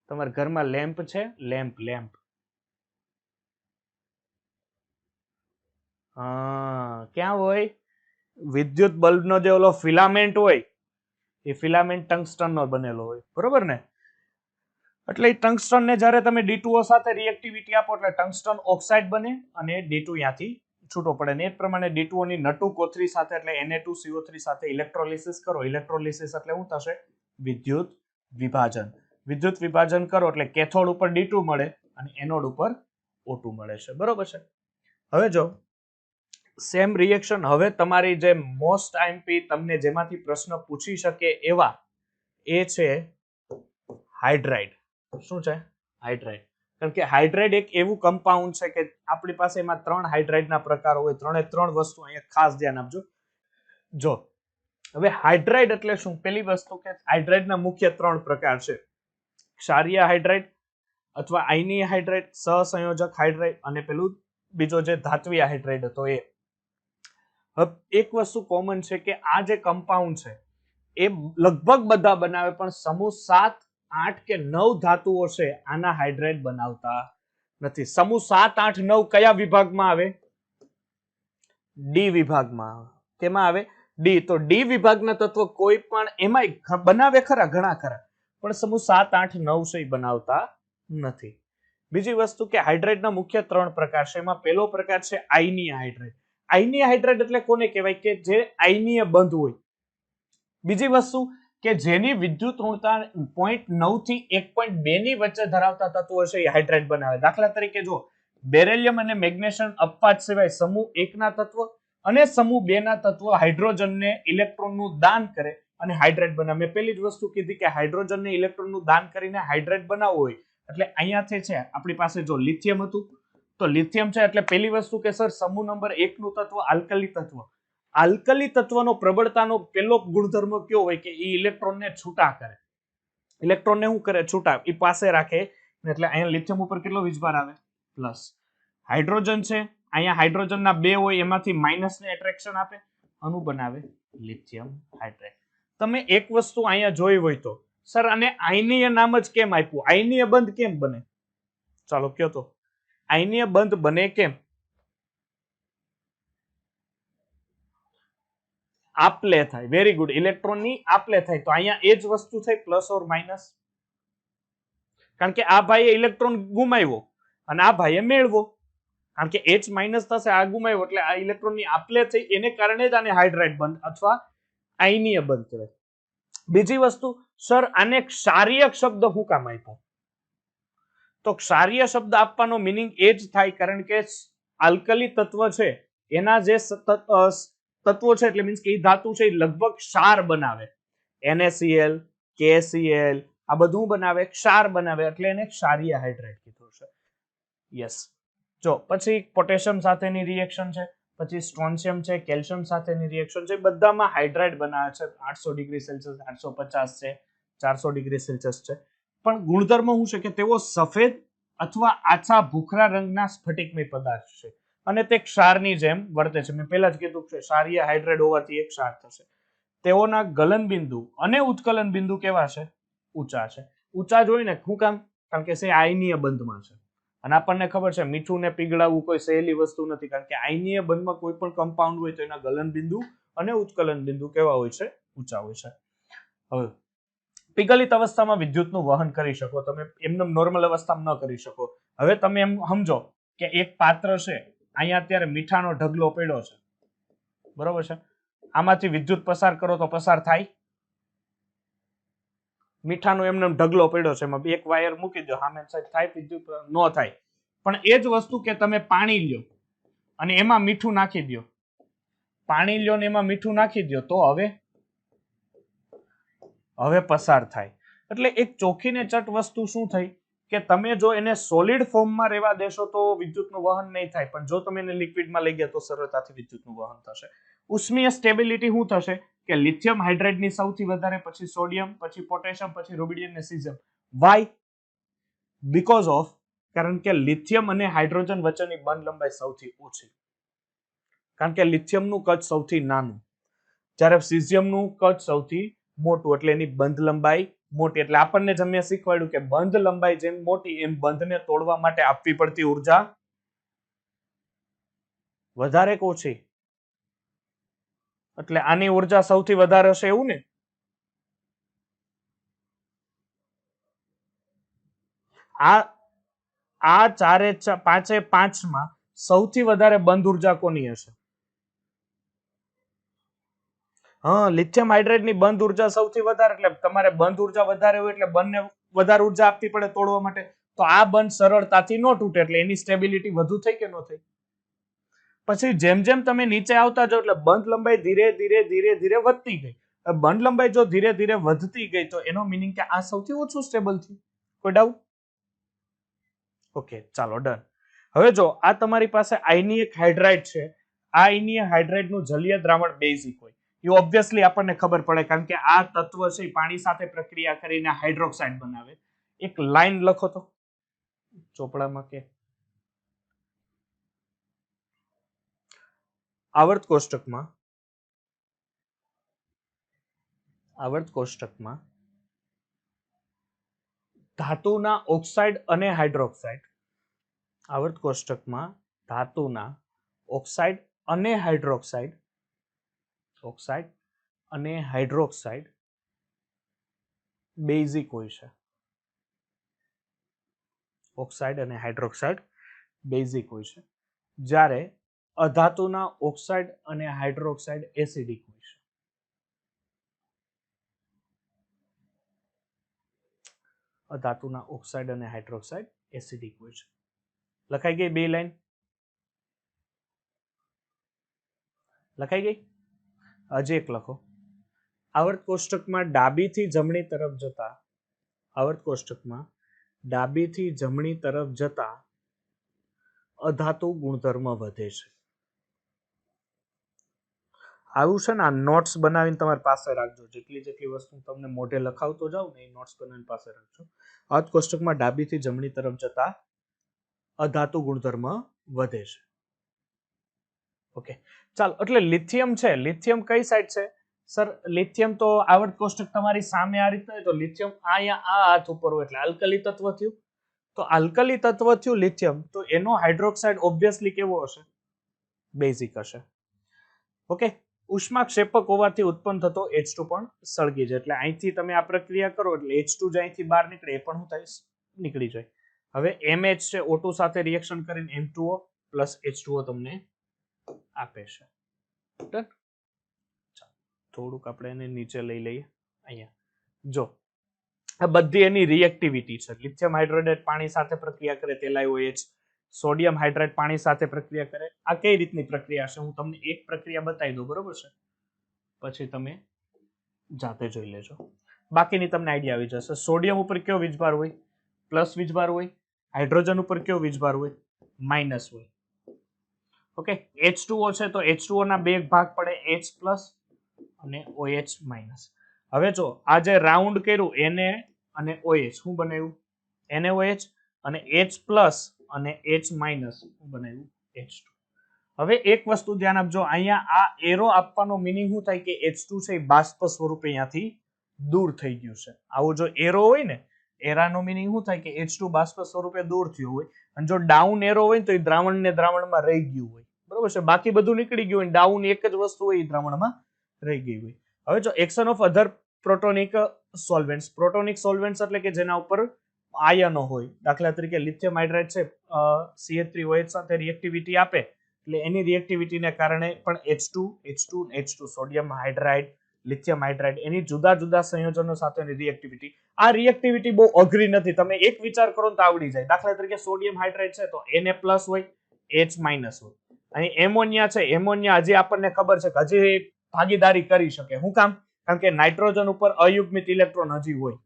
Speaker 1: તમારા ઘરમાં લેમ્પ છે? Lamp lamp. હા, ક્યાં હોય? વિદ્યુત બલ્બનો જે ઓલો ફિલામેન્ટ હોય એ ફિલામેન્ટ ટંગસ્ટન નો બનેલો હોય, બરોબર ને? એટલે એ ટંગસ્ટન ને જ્યારે તમે D2O સાથે રિએક્ટિવિટી આપો એટલે ટંગસ્ટન ઓક્સાઇડ બને અને D2 ત્યાંથી છૂટો પડે ને એ પ્રમાણે D2O ની નટુ કોથળી સાથે એટલે Na2CO3 સાથે ઇલેક્ટ્રોલિસિસ કરો. ઇલેક્ટ્રોલિસિસ એટલે શું થશે? વિદ્યુત વિભાજન. વિદ્યુત વિભાજન કરો એટલે કેથોડ ઉપર D2 મળે અને એનોડ ઉપર O2 મળે છે, બરોબર છે? હવે જો સેમ રિએક્શન હવે તમારી જે મોસ્ટ આઈએમપી તમને જેમાંથી પ્રશ્ન પૂછી શકે એવા એ છે હાઇડ્રાઇડ. શું છે? હાઇડ્રાઇડ. કારણ કે હાઇડ્રાઇડ એક એવું કમ્પાઉન્ડ છે કે આપણી પાસે એમાં 3 હાઇડ્રાઇડના પ્રકાર હોય. 3 વસ્તુ અહીંયા ખાસ ધ્યાન આપજો. જો હવે હાઇડ્રાઇડ એટલે શું? પહેલી વસ્તુ કે હાઇડ્રાઇડના મુખ્ય 3 પ્રકાર છે. ક્ષારીય હાઇડ્રાઇડ અથવા આયનીય હાઇડ્રાઇડ, સહસંયોજક હાઇડ્રાઇડ અને પેલું બીજો જે ધાત્વીય હાઇડ્રાઇડ હતો એ. હવે એક વસ્તુ કોમન છે કે આ જે કમ્પાઉન્ડ છે એ લગભગ બધા બનાવે પણ સમૂહ 7, 8 કે 9 ધાતુઓ છે આના હાઇડ્રાઇડ બનાવતા નથી. સમૂહ 7, 8, 9 કયા વિભાગમાં આવે? ડી વિભાગમાં આવે. કેમાં આવે? ડી. તો ડી વિભાગના તત્વો કોઈ પણ એમાંય બનાવે ખરા, ઘણા ખરા, પણ સમૂહ 7, 8, 9 છે બનાવતા નથી. બીજી વસ્તુ કે હાઇડ્રાઇડના મુખ્ય 3 પ્રકાર છે. એમાં પહેલો પ્રકાર છે આયનીય હાઇડ્રાઇડ. આયનીય હાઇડ્રાઇડ એટલે કોને કહેવાય? કે જે આયનીય બંધ હોય. બીજી વસ્તુ કે જેની વિદ્યુત ઋણતા 0.9 થી 1.2 ની વચ્ચે ધરાવતા તત્વો છે એ હાઇડ્રાઇડ બનાવે. દાખલા તરીકે જો બેરેલિયમ અને મેગ્નેશિયમ અપવાદ સિવાય સમૂહ 1 ના તત્વો અને સમૂહ 2 ના તત્વો હાઇડ્રોજનને ઇલેક્ટ્રોનનું દાન કરે અને હાઇડ્રાઇડ બનાવે. મેં પહેલી જ વસ્તુ કીધી કે હાઇડ્રોજનને ઇલેક્ટ્રોનનું દાન કરીને હાઇડ્રાઇડ બનાવવું હોય એટલે અહીંયાથી છે આપણી પાસે જો લિથિયમ હતું તો લિથિયમ છે એટલે પહેલી વસ્તુ કે સર સમૂહ નંબર 1 નું તત્વ આલ્કલી તત્વ. આલ્કલી તત્વનો પ્રબળતાનો પહેલો ગુણધર્મ કયો હોય કે એ ઇલેક્ટ્રોનને છૂટા કરે. ઇલેક્ટ્રોનને શું કરે? છૂટા. એ પાસે રાખે એટલે અહીંયા લિથિયમ ઉપર કેટલો વીજભાર આવે? પ્લસ. હાઇડ્રોજન છે અહીંયા હાઇડ્રોજનના 2 હોય એમાંથી માઇનસને એટ્રેક્શન આપે, અણુ બનાવે લિથિયમ હાઇડ્રાઇડ. તમે એક વસ્તુ અહીંયા જોઈ હોય તો સર આને આયનીય નામ જ કેમ આપ્યું? આયનીય બંધ કેમ બને? ચાલો કયો તો. આયનીય બંધ બને કેમ? આપલે થાય. Very good. ઇલેક્ટ્રોનની આપલે થાય. તો અહીંયા એ જ વસ્તુ થઈ પ્લસ ઓર માઇનસ. કારણ કે આ ભાઈએ ઇલેક્ટ્રોન ગુમાવ્યો અને આ ભાઈએ મેળવો. કારણ કે H માઇનસ થશે, આ ગુમાવ્યો એટલે આ ઇલેક્ટ્રોનની આપલે થઈ એને કારણે જ આને હાઇડ્રાઇડ બંધ અથવા આયનીય બંધ કહેવાય. બીજી વસ્તુ સર આને ક્ષારીય શબ્દ શું કામ આપ્યો? તો ક્ષારીય શબ્દ આપવાનો મિનિંગ એ જ થાય કારણ કે આલ્કલી તત્વ છે એના જે તત્વો છે એટલે મીન્સ કે એ ધાતુ છે એ લગભગ ક્ષાર બનાવે. NaCl, KCl આ બધું બનાવે, ક્ષાર બનાવે એટલે એને ક્ષારીય હાઇડ્રાઇડ કીધું છે. યસ. જો પછી પોટેશિયમ સાથેની રિએક્શન છે, પછી સ્ટ્રોન્શિયમ છે, કેલ્શિયમ સાથેની રિએક્શન છે, બધામાં હાઇડ્રાઇડ બનાવે છે. 800 ડિગ્રી સેલ્સિયસ, 850 છે, 400 ડિગ્રી સેલ્સિયસ છે. પણ ગુણધર્મ શું છે કે તેઓ સફેદ અથવા આછા ભૂખરા રંગના સ્ફટિકમય પદાર્થ છે અને તે ક્ષારની જેમ વર્તે છે. મેં પહેલા જ કીધું કે ક્ષારીય હાઇડ્રાઇડ હોવાથી એક ક્ષાર થશે. તેઓના ગલન બિંદુ અને ઉત્કલન બિંદુ કેવા છે? ઊંચા છે. ઊંચા જોઈ ને શું કામ? કારણ કે તે આયનીય બંધમાં છે અને આપણને ખબર છે મીઠું ને પીગળાવવું કોઈ સહેલી વસ્તુ નથી કારણ કે આયનીય બંધમાં કોઈ પણ કમ્પાઉન્ડ હોય તો એના ગલન બિંદુ અને ઉત્કલન બિંદુ કેવા હોય છે? ઊંચા હોય છે. હવે પીગલિત અવસ્થામાં વિદ્યુતનું વહન કરી શકો તમે, એમને નોર્મલ અવસ્થામાં ન કરી શકો. હવે તમે એમ સમજો કે એક પાત્ર છે, અહીંયા અત્યારે મીઠાનો ઢગલો પડ્યો છે, બરોબર છે? આમાંથી વિદ્યુત પસાર કરો તો પસાર થાય? મીઠાનો એમને ઢગલો પડ્યો છે એમાં એક વાયર મૂકી દો સામે સાઈડ થાય વિદ્યુત? ન થાય. પણ એ જ વસ્તુ કે તમે પાણી લ્યો અને એમાં મીઠું નાખી દો, પાણી લ્યો ને એમાં મીઠું નાખી દો તો હવે પસાર થાય. એટલે એક ચોખ્ખી ને ચટ વસ્તુ શું થઈ કે તમે જો એને સોલિડ ફોર્મમાં રહેવા દેશો તો વિદ્યુતનું વહન નહીં થાય, પણ જો તમે એને લિક્વિડમાં લઈ ગયા તો સરળતાથી વિદ્યુતનું વહન થશે. ઉષ્મીય સ્ટેબિલિટી શું થશે કે લિથિયમ હાઇડ્રાઇડની સૌથી વધારે, પછી સોડિયમ, પછી પોટેશિયમ, પછી રૂબિડિયમ ને સીઝિયમ. વાય? બીકોઝ ઓફ, કારણ કે લિથિયમ અને હાઇડ્રોજન વચ્ચેની બંધ લંબાઈ સૌથી ઓછી, કારણ કે લિથિયમનું કદ સૌથી નાનું, જ્યારે સીઝિયમનું કદ સૌથી મોટું, એટલે એની બંધ લંબાઈ મોટી. એટલે આપણને જ અમે શીખવાડ્યું કે બંધ લંબાઈ જેમ મોટી એમ બંધને તોડવા માટે આપવી પડતી ઉર્જા વધારે કે ઓછી? એટલે આની ઉર્જા સૌથી વધારે હશે એવું ને? આ પાંચે પાંચમાં સૌથી વધારે બંધ ઉર્જા કોની હશે? હા, લિથિયમ હાઇડ્રાઇડ ની બંધ ઉર્જા સૌથી વધારે, એટલે તમારે બંધ ઉર્જા વધારે હોય એટલે બંને વધારે ઉર્જા આપવી પડે તોડવા માટે. તો આ બંધ સરળતાથી ન તૂટે, એટલે એની સ્ટેબિલિટી વધુ થઈ કે ન થઈ? પછી જેમ જેમ તમે નીચે આવતા જાઓ એટલે બંધ લંબાઈ ધીરે ધીરે ધીરે ધીરે વધતી ગઈ. બંધ લંબાઈ જો ધીરે ધીરે વધતી ગઈ તો એનો મિનિંગ કે આ સૌથી ઓછું સ્ટેબલ થયું. કોઈ ડાઉટ? ઓકે, ચાલો ડન. હવે જો આ તમારી પાસે આયનીયક હાઇડ્રાઇડ છે, આ આયનીય હાઇડ્રાઇડ નું જલીય દ્રાવણ બેઝિક હોય, એ ઓબ્વિયસલી આપણને ખબર પડે, કારણ કે આ તત્વ છે પાણી સાથે પ્રક્રિયા કરીને હાઇડ્રોક્સાઇડ બનાવે. એક લાઈન લખો તો ચોપડામાં, કે આવર્ત કોષ્ટકમાં ધાતુના ઓક્સાઇડ અને હાઇડ્રોક્સાઇડ, આવર્ત કોષ્ટકમાં ધાતુના ઓક્સાઇડ અને હાઇડ્રોક્સાઇડ બેઝિક હોય છે. ઓક્સાઇડ અને હાઇડ્રોક્સાઇડ બેઝિક હોય છે, જ્યારે અધાતુના ઓક્સાઇડ અને હાઇડ્રોક્સાઇડ એસિડિક હોય છે. અધાતુના ઓક્સાઇડ અને હાઇડ્રોક્સાઇડ એસિડિક હોય છે. લખાઈ ગઈ બે લાઈન? લખાઈ ગઈ? હજી એક લખો. આવર્ત કોષ્ટકમાં ડાબીથી જમણી તરફ જતા, આવર્ત કોષ્ટકમાં ડાબીથી જમણી તરફ જતા અધાતુ ગુણધર્મ વધે છે. આવું છે ને, આ નોટ્સ બનાવીને તમારી પાસે રાખજો. જેટલી વસ્તુ તમને મોઢે લખાવતો જાવ ને એ નોટ્સ બનાવીને પાસે રાખજો. આવર્ત કોષ્ટકમાં ડાબીથી જમણી તરફ જતા અધાતુ ગુણધર્મ વધે છે. ઓકે, ચાલો. એટલે લિથિયમ છે, લિથિયમ કઈ સાઈડ છે સર? લિથિયમ તો આવર્ત કોષ્ટક તમારી સામે આ રીતે હોય તો લિથિયમ અહીંયા આ હાથ ઉપર હોય, એટલે આલ્કલી તત્વ થયું. તો આલ્કલી તત્વ થયું લિથિયમ, તો એનો હાઇડ્રોક્સાઇડ ઓબ્વિયસલી કેવો હશે? બેઝિક હશે. ઓકે, ઉષ્માક્ષેપક હોવાથી ઉત્પન્ન થતો H2 પણ સળગી જાય. એટલે અહીંથી તમે આ પ્રક્રિયા કરો એટલે H2 જ અહીંથી બહાર નીકળે, એ પણ શું થાય? નીકળી જાય. હવે MH છે, O2 સાથે રિએક્શન કરીને M2O પ્લસ H2O તમને આપે છે. થોડુંક આપણે એને નીચે લઈ લઈએ. અહીંયા જો આ બધી એની રિએક્ટિવિટી છે. લિથિયમ હાઇડ્રોડેટ પાણી સાથે પ્રક્રિયા કરે, LiOH. સોડિયમ હાઇડ્રાઇડ પાણી સાથે પ્રક્રિયા કરે. આ કઈ રીતની પ્રક્રિયા છે હું તમને એક પ્રક્રિયા બતાવી દઉં, બરોબર છે? પછી તમે જાતે જોઈ લેજો, બાકીની તમને આઈડિયા આવી જશે. સોડિયમ ઉપર કયો વીજભાર હોય? પ્લસ વીજભાર હોય. હાઇડ્રોજન ઉપર કયો વીજભાર હોય? માઇનસ હોય. ઓકે, H2O છે તો H2O ના બે ભાગ પડે, H પ્લસ અને OH માઇનસ. હવે જો આ જે રાઉન્ડ કર્યું Na અને OH, શું બનાવ્યું? NaOH. અને H પ્લસ અને H માઇનસ શું બનાવ્યું? H2. હવે એક વસ્તુ ધ્યાન આપજો, અહીંયા આ એરો આપવાનો મિનિંગ શું થાય કે H2 છે એ બાષ્પ સ્વરૂપે અહીંયાથી દૂર થઈ ગયું છે. આવો જો એરો હોય ને, એરાનો મિનિંગ શું થાય કે H2 બાષ્પ સ્વરૂપે દૂર થયું હોય, અને જો ડાઉન એરો હોય તો એ દ્રાવણને દ્રાવણમાં રહી ગયું હોય, બરોબર છે? બાકી બધું નીકળી ગયું હોય, ડાઉન એક જ વસ્તુ હોય એ દ્રાવણમાં રહી ગઈ હોય. હવે જો એક્શન ઓફ અધર પ્રોટોનિક સોલ્વેન્ટ્સ, પ્રોટોનિક સોલ્વેન્ટ્સ એટલે કે જેના ઉપર આયનો હોય, દાખલા તરીકે લિથિયમ હાઇડ્રાઇડ છે, CH3OH સાથે રિએક્ટિવિટી આપે, એટલે એની રિએક્ટિવિટીને કારણે પણ H2 sodium hydride, lithium hydride, એની જુદા જુદા સંયોજનો સાથેની રિએક્ટિવિટી. આ રિએક્ટિવિટી બહુ અઘરી નથી, તમે એક વિચાર કરો તો આવડી જાય. દાખલા તરીકે સોડિયમ હાઇડ્રાઇડ છે તો Na પ્લસ હોય, H માઇનસ હોય. અહીં એમોનિયા છે, એમોનિયા હજી આપણને ખબર છે કે હજી ભાગીદારી કરી શકે. શું કામ? કારણ કે નાઇટ્રોજન ઉપર અયુગ્મિત ઇલેક્ટ્રોન હજી હોય,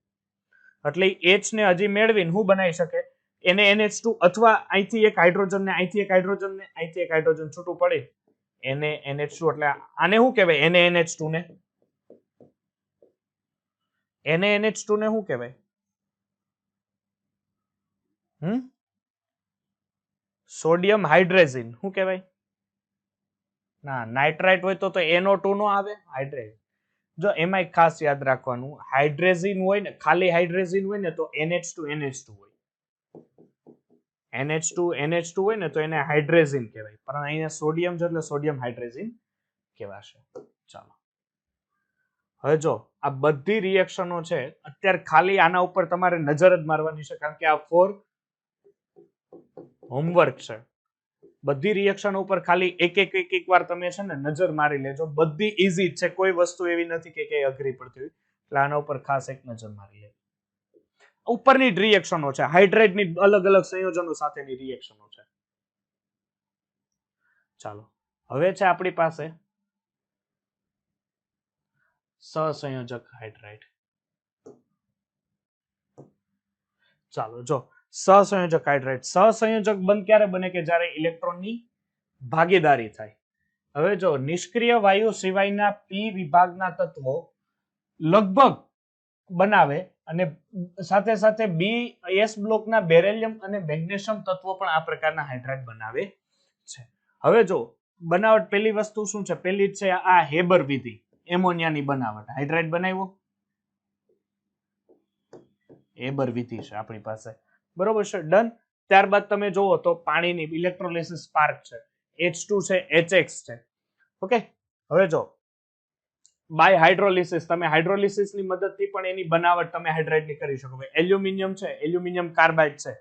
Speaker 1: એટલે H ને હજી મેળવીને શું બનાવી શકે? NaNH2, અથવા અહીંથી એક હાઇડ્રોજન ને અહીંથી એક હાઇડ્રોજન ને અહીંથી એક હાઇડ્રોજન છૂટું પડે NaNH2, એટલે આને શું કહેવાય? NaNH2 ને NaNH2 ને શું કહેવાય? સોડિયમ હાઇડ્રેઝિન. શું કહેવાય? ના, નાઇટ્રાઇટ હોય તો NO2 નો આવે, હાઇડ્રેટ. જો એમાં ખાસ યાદ રાખવાનું, હાઇડ્રેઝિન હોય ને, ખાલી હાઇડ્રેઝિન હોય ને તો NH2 હોય. NH2 હોય ને તો એને હાઇડ્રેઝિન કહેવાય, પણ અહીંયા સોડિયમ છે એટલે સોડિયમ હાઇડ્રેઝિન કહેવાશે. ચાલો, હવે જો આ બધી રિએક્શનો છે, અત્યારે ખાલી આના ઉપર તમારે નજર જ મારવાની છે, કારણ કે આ 4 હોમવર્ક છે. બધી રિએક્શન ઉપર ખાલી એક વાર તમે છે ને નજર મારી લેજો. બધી ઈઝી છે, કોઈ વસ્તુ એવી નથી કે કઈ અઘરી પડતી હોય, એટલે આના ઉપર ખાસ એક નજર મારી લેજો. ઉપરની જ રિએક્શનો છે, હાઇડ્રેટની અલગ અલગ સંયોજનો સાથેની રિએક્શનો છે. ચાલો, હવે છે આપણી પાસે સહસંયોજક હાઇડ્રાઇડ. ચાલો, જો સહસંયોજક હાઇડ્રાઇડ, સહસંયોજક બંધ ક્યારે બને? કે જ્યારે ઇલેક્ટ્રોનની ભાગીદારી થાય. હવે જો નિષ્ક્રિય વાયુ સિવાયના P વિભાગના તત્વો લગભગ બનાવે અને સાથે સાથે S બ્લોકના બેરિલિયમ અને મેગ્નેશિયમ તત્વો પણ આ પ્રકારના હાઇડ્રાઇડ બનાવે છે. હવે જો બનાવટ, પહેલી વસ્તુ શું છે? પહેલી છે આ હેબર વિધિ, એમોનિયાની બનાવટ. હાઇડ્રાઇડ બનાવ્યો, હેબર વિધિ છે આપણી પાસે, બરોબર છે, ડન. ત્યારબાદ તમે જોવો તો પાણીની ઇલેક્ટ્રોલિસિસ સ્પાર્ક છે, H2 છે, HX છે. ઓકે, હવે જો બાય હાઇડ્રોલિસિસ, તમે હાઇડ્રોલિસિસ ની મદદથી પણ એની બનાવટ તમે હાઇડ્રાઇડ ની કરી શકો. એલ્યુમિનિયમ છે, એલ્યુમિનિયમ કાર્બાઇડ છે,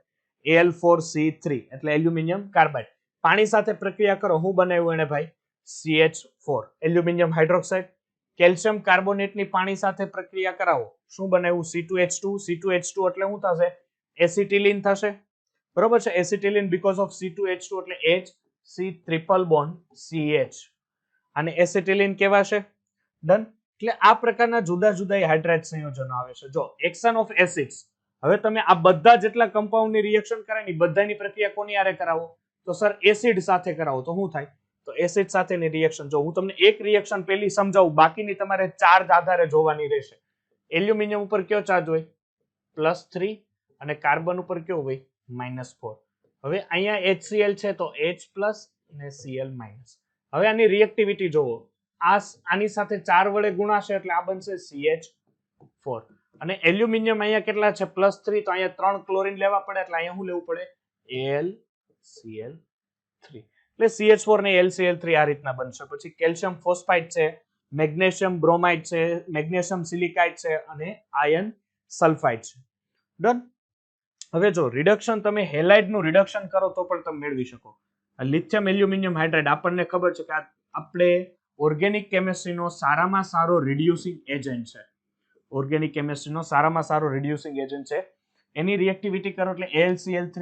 Speaker 1: Al4C3, એટલે એલ્યુમિનિયમ કાર્બાઇડ. પાણી સાથે પ્રક્રિયા કરો, હું બનાવ્યું એને ભાઈ? CH4, aluminium hydroxide. કેલ્શિયમ કાર્બોનેટની પાણી સાથે પ્રક્રિયા કરાવો, શું બનાવ્યું? C2H2. C2H2 એટલે શું થશે? એસિટિલિન થશે, બરોબર છે, એસિટિલિન બીકોઝ ઓફ C2H2 એટલે HC ટ્રિપલ બોન્ડ CH, અને એસિટિલિન કહેવાશે. ડન. એટલે આ પ્રકારના જુદા જુદા હાઇડ્રાઇડ સંયોજનો આવે છે. જો એક્શન ઓફ એસિડ્સ, હવે તમે આ બધા જેટલા કમ્પાઉન્ડની રિએક્શન કરાય ને બધાની પ્રક્રિયા કોની હારે કરાવો? તો સર એસિડ સાથે કરાવો તો શું થાય? તો એસિડ સાથેની રિએક્શન. જો હું તમને એક રિએક્શન પહેલી સમજાવું, બાકીની તમારે ચાર્જ આધારે જોવાની રહેશે. એલ્યુમિનિયમ ઉપર કયો ચાર્જ હોય? +3, અને કાર્બન ઉપર કયો હોય? -4. હવે અહીંયા HCl છે તો H+ અને Cl-. હવે આની રિએક્ટિવિટી જોવો, આની સાથે 4 વડે ગુણાશે એટલે આ બનશે CH4, અને એલ્યુમિનિયમ અહીંયા કેટલા છે? +3, તો અહીંયા 3 ક્લોરીન લેવા પડે, એટલે અહીંયા શું લેવું પડે? LCl3, એટલે CH4 ને LCl3 આ રીતના બનશે. પછી કેલ્શિયમ ફોસ્ફાઇડ છે, મેગ્નેશિયમ બ્રોમાઇડ છે, મેગ્નેશિયમ સિલિકાઇડ છે, અને આયર્ન સલ્ફાઇડ છે. ડન. હવે જો રિડક્શન, તમે હેલાઇડ નું રિડક્શન કરો તો પણ તમે મેળવી શકો. લિથિયમ એલ્યુમિનિયમ હાઇડ્રાઇડ, આપણને ખબર છે કે આપણે ઓર્ગેનિક કેમિસ્ટ્રીનો સારામાં સારો રિડ્યુસિંગ એજન્ટ છે. ઓર્ગેનિક કેમિસ્ટ્રીનો સારામાં સારો રિડ્યુસિંગ એજન્ટ છે. એની રિએક્ટિવિટી કરો એટલે AlCl3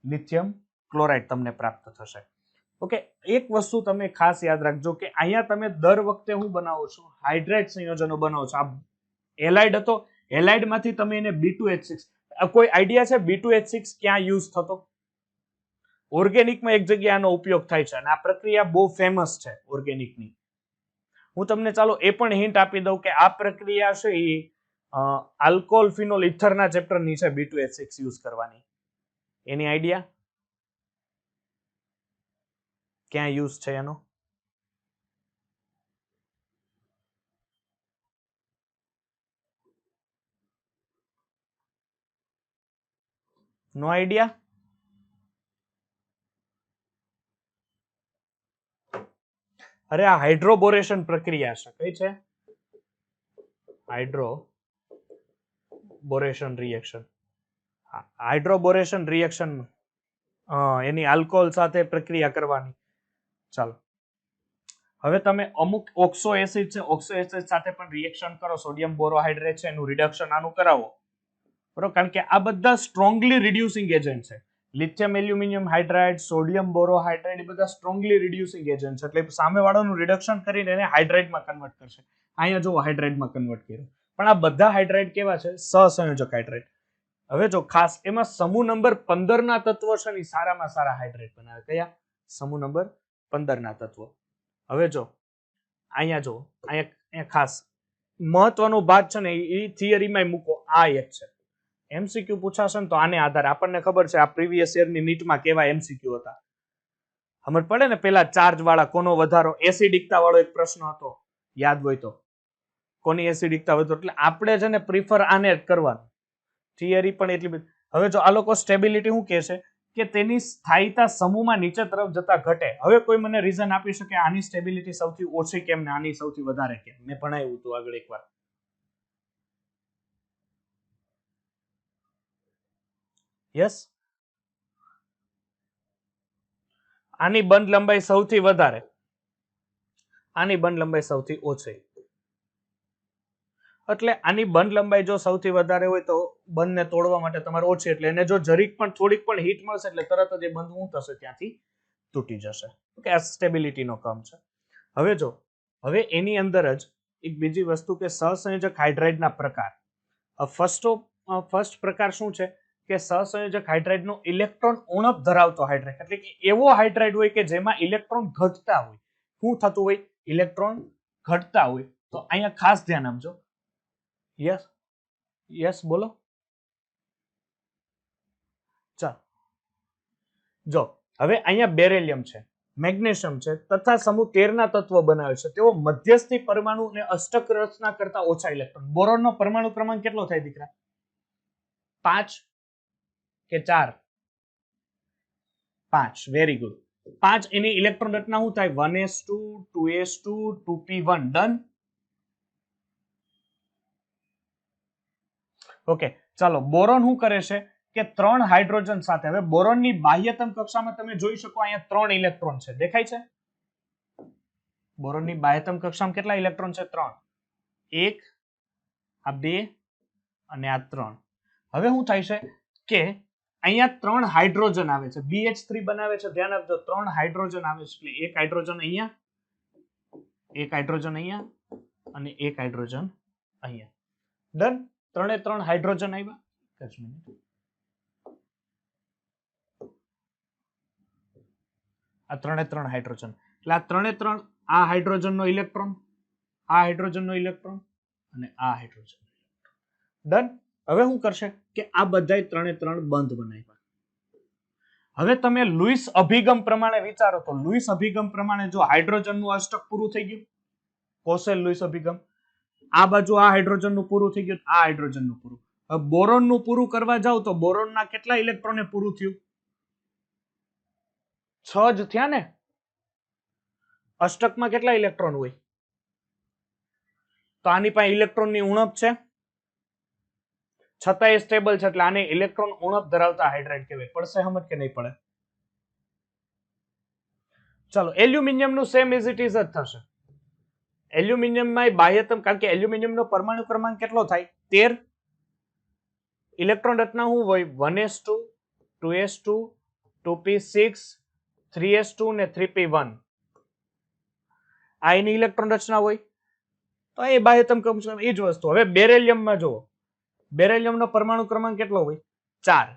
Speaker 1: લિથિયમ ક્લોરાઇડ તમને પ્રાપ્ત થશે. ઓકે, એક વસ્તુ તમે ખાસ યાદ રાખજો કે અહીંયા તમે દર વખતે હું બનાવો છો? હાઇડ્રાઇડ સંયોજનો બનાવો છો. આ હેલાઇડ હતો, હેલાઇડમાંથી તમે એને B2H6, કોઈ આઈડિયા છે B2H6 ક્યાં યુઝ થતો? ઓર્ગેનિકમાં એક જગ્યાએ આનો ઉપયોગ થાય છે, અને આ પ્રક્રિયા બહુ ફેમસ છે ઓર્ગેનિકની. હું તમને ચાલો એ પણ હિન્ટ આપી દઉં કે આ પ્રક્રિયા છે એ આલ્કોહોલ ફિનોલ ઇથરના ચેપ્ટરની છે, B2H6 યુઝ કરવાની. એની આઈડિયા ક્યાં યુઝ છે એનો? નો આઈડિયા? અરે આ હાઇડ્રોબોરેશન પ્રક્રિયા છે. કઈ છે? હાઇડ્રોબોરેશન રિએક્શન. હાઇડ્રોબોરેશન રિએક્શન એની આલ્કોહોલ સાથે પ્રક્રિયા કરવાની. ચાલો, હવે તમે અમુક ઓક્સો એસિડ છે, ઓક્સો એસિડ સાથે પણ રિએક્શન કરો, સોડિયમ બોરોહાઇડ્રેટ છે, એનું રિડક્શન આનું કરાવો, બરોબર? કારણ કે આ બધા સ્ટ્રોંગલી રિડ્યુસિંગ એજન્ટ છે. લિથિયમ એલ્યુમિનિયમ હાઇડ્રાઇડ, સોડિયમ બોરોહાઇડ્રાઇડ એ બધા સ્ટ્રોંગલી રિડ્યુસિંગ એજન્ટ છે, એટલે સામેવાળાનું રિડક્શન કરીને એને હાઇડ્રાઇડમાં કન્વર્ટ કરશે. અહીંયા જો હાઇડ્રાઇડમાં કન્વર્ટ કર્યું, પણ આ બધા હાઇડ્રાઇડ કેવા છે? સહસંયોજક હાઇડ્રાઇડ. હવે જો ખાસ એમાં સમૂહ નંબર 15 ના તત્વો છે ને સારામાં સારા હાઇડ્રાઇડ બનાવે. કયા? સમૂહ નંબર 15 ના તત્વો. હવે જો અહીંયા જો અહીંયા ખાસ મહત્વનો ભાગ છે ને એ થિયરીમાં મૂકો. આ એક છે. એમસીક્યુ પૂછાશે ને તો આને આધારે આપણને ખબર છે આ પ્રીવિયસ યરની નીટમાં કેવા એમસીક્યુ હતા. સમજ પડે ને? પેલા ચાર્જ વાળા કોનો વધારો, એસિડિકતા વાળો એક પ્રશ્ન હતો, યાદ હોય તો. કોની એસિડિકતા વધુ, એટલે આપણે છે ને પ્રિફર આને જ કરવાનું. થિયરી પણ એટલી બધી. હવે જો આ લોકો સ્ટેબિલિટી શું કહે છે કે તેની સ્થાયીતા સમૂહમાં નીચે તરફ જતા ઘટે. હવે કોઈ મને રીઝન આપી શકે આની સ્ટેબિલિટી સૌથી ઓછી કેમ ને આની સૌથી વધારે કેમ? મેં ભણાવ્યું હતું આગળ એકવાર. યસ, આની બંધ લંબાઈ સૌથી વધારે, આની બંધ લંબાઈ સૌથી ઓછી. એટલે આની બંધ લંબાઈ જો સૌથી વધારે હોય તો બંધને તોડવા માટે તમારે ઓછી, એટલે એને જો જરીક પણ થોડીક પણ હીટ મળશે એટલે તરત જ એ બંધ શું થશે? ત્યાંથી તૂટી જશે. ઓકે, આ સ્ટેબિલિટીનો ક્રમ છે. હવે જો હવે એની અંદર જ એક બીજી વસ્તુ કે સહસંયોજક હાઇડ્રાઇડના પ્રકાર. ફર્સ્ટ પ્રકાર શું છે કે સહસંયોજક હાઇડ્રાઇડનો ઇલેક્ટ્રોન ઉણપ ધરાવતો હાઇડ્રાઇડ, એટલે કે એવો હાઇડ્રાઇડ હોય કે જેમાં ઇલેક્ટ્રોન ઘટતા હોય. શું થતું હોય? ઇલેક્ટ્રોન ઘટતા હોય. તો અહીંયા ખાસ ધ્યાન આપજો. યસ યસ બોલો. ચાલ જો હવે અહીંયા બેરેલિયમ છે, મેગ્નેશિયમ છે તથા સમૂહ 13 ના તત્વો બનાવે છે. તેઓ મધ્યસ્થી પરમાણુ અને અષ્ટક રચના કરતા ઓછા ઇલેક્ટ્રોન. બોરોનનો પરમાણુ ક્રમાંક કેટલો થાય દીકરા? 5 કે 4? 5. Very good. 5. એની ઇલેક્ટ્રોન રચના શું થાય? 1s2 2s2 2p1. Done. Okay, ચાલો. બોરોન શું કરે છે કે 3 હાઇડ્રોજન સાથે, હવે બોરોનની બાહ્યતમ કક્ષામાં તમે જોઈ શકો અહીંયા 3 ઇલેક્ટ્રોન છે, દેખાય છે? બોરોનની બાહ્યતમ કક્ષામાં કેટલા ઇલેક્ટ્રોન છે? 3. 1, આ 2 અને આ 3. હવે શું થાય છે કે અહીંયા 3 હાઇડ્રોજન આવે છે, BH3 બનાવે છે. ધ્યાન આપજો, 3 હાઇડ્રોજન આવે છે, એટલે એક હાઇડ્રોજન અહીંયા, એક હાઇડ્રોજન અહીંયા અને એક હાઇડ્રોજન અહીંયા. ડન. 3 હાઇડ્રોજન આવ્યા. એક જ મિનિટ. આ 3 હાઇડ્રોજન, એટલે આ 3 આ હાઇડ્રોજનનો ઇલેક્ટ્રોન, આ હાઇડ્રોજનનો ઇલેક્ટ્રોન અને આ હાઇડ્રોજન. ડન. હવે શું કરશે કે આ બધાય 3 બંધ બનાવ્યા. હવે તમે લુઈસ અભિગમ પ્રમાણે વિચારો તો લુઈસ અભિગમ પ્રમાણે જો હાઇડ્રોજનનું અષ્ટક પૂરું થઈ ગયું, કોસેલ લુઈસ અભિગમ, આ બાજુ આ હાઇડ્રોજનનું પૂરું થઈ ગયું, આ હાઇડ્રોજનનું પૂરું. હવે બોરોનનું પૂરું કરવા જાવ તો બોરોનના કેટલા ઇલેક્ટ્રોને પૂરું થયું? 6 જ થયા ને. અષ્ટકમાં કેટલા ઇલેક્ટ્રોન હોય? તો આની પાસે ઇલેક્ટ્રોનની ઉણપ છે, છતાં એ સ્ટેબલ છે, એટલે આને ઇલેક્ટ્રોન ઉણપ ધરાવતા હાઇડ્રાઇડ કહેવાય. પડશે સમજ કે નહીં પડે? ચાલો, એલ્યુમિનિયમનું સેમ ઇઝ ઇટ ઇઝ જ થશે. એલ્યુમિનિયમમાં બાહ્યતમ, કારણ કે એલ્યુમિનિયમનો પરમાણુ ક્રમાંક કેટલો થાય? 13. ઇલેક્ટ્રોન રચના શું હોય? 1s2 2s2 2p6 3s2 ને 3p1. આ એની ઇલેક્ટ્રોન રચના હોય. તો એ બાહ્યતમ ક્રમાંક એ જ વસ્તુ. હવે બેરેલિયમમાં જુઓ, બેરેલિયમનો પરમાણુ ક્રમાંક કેટલો હોય? 4.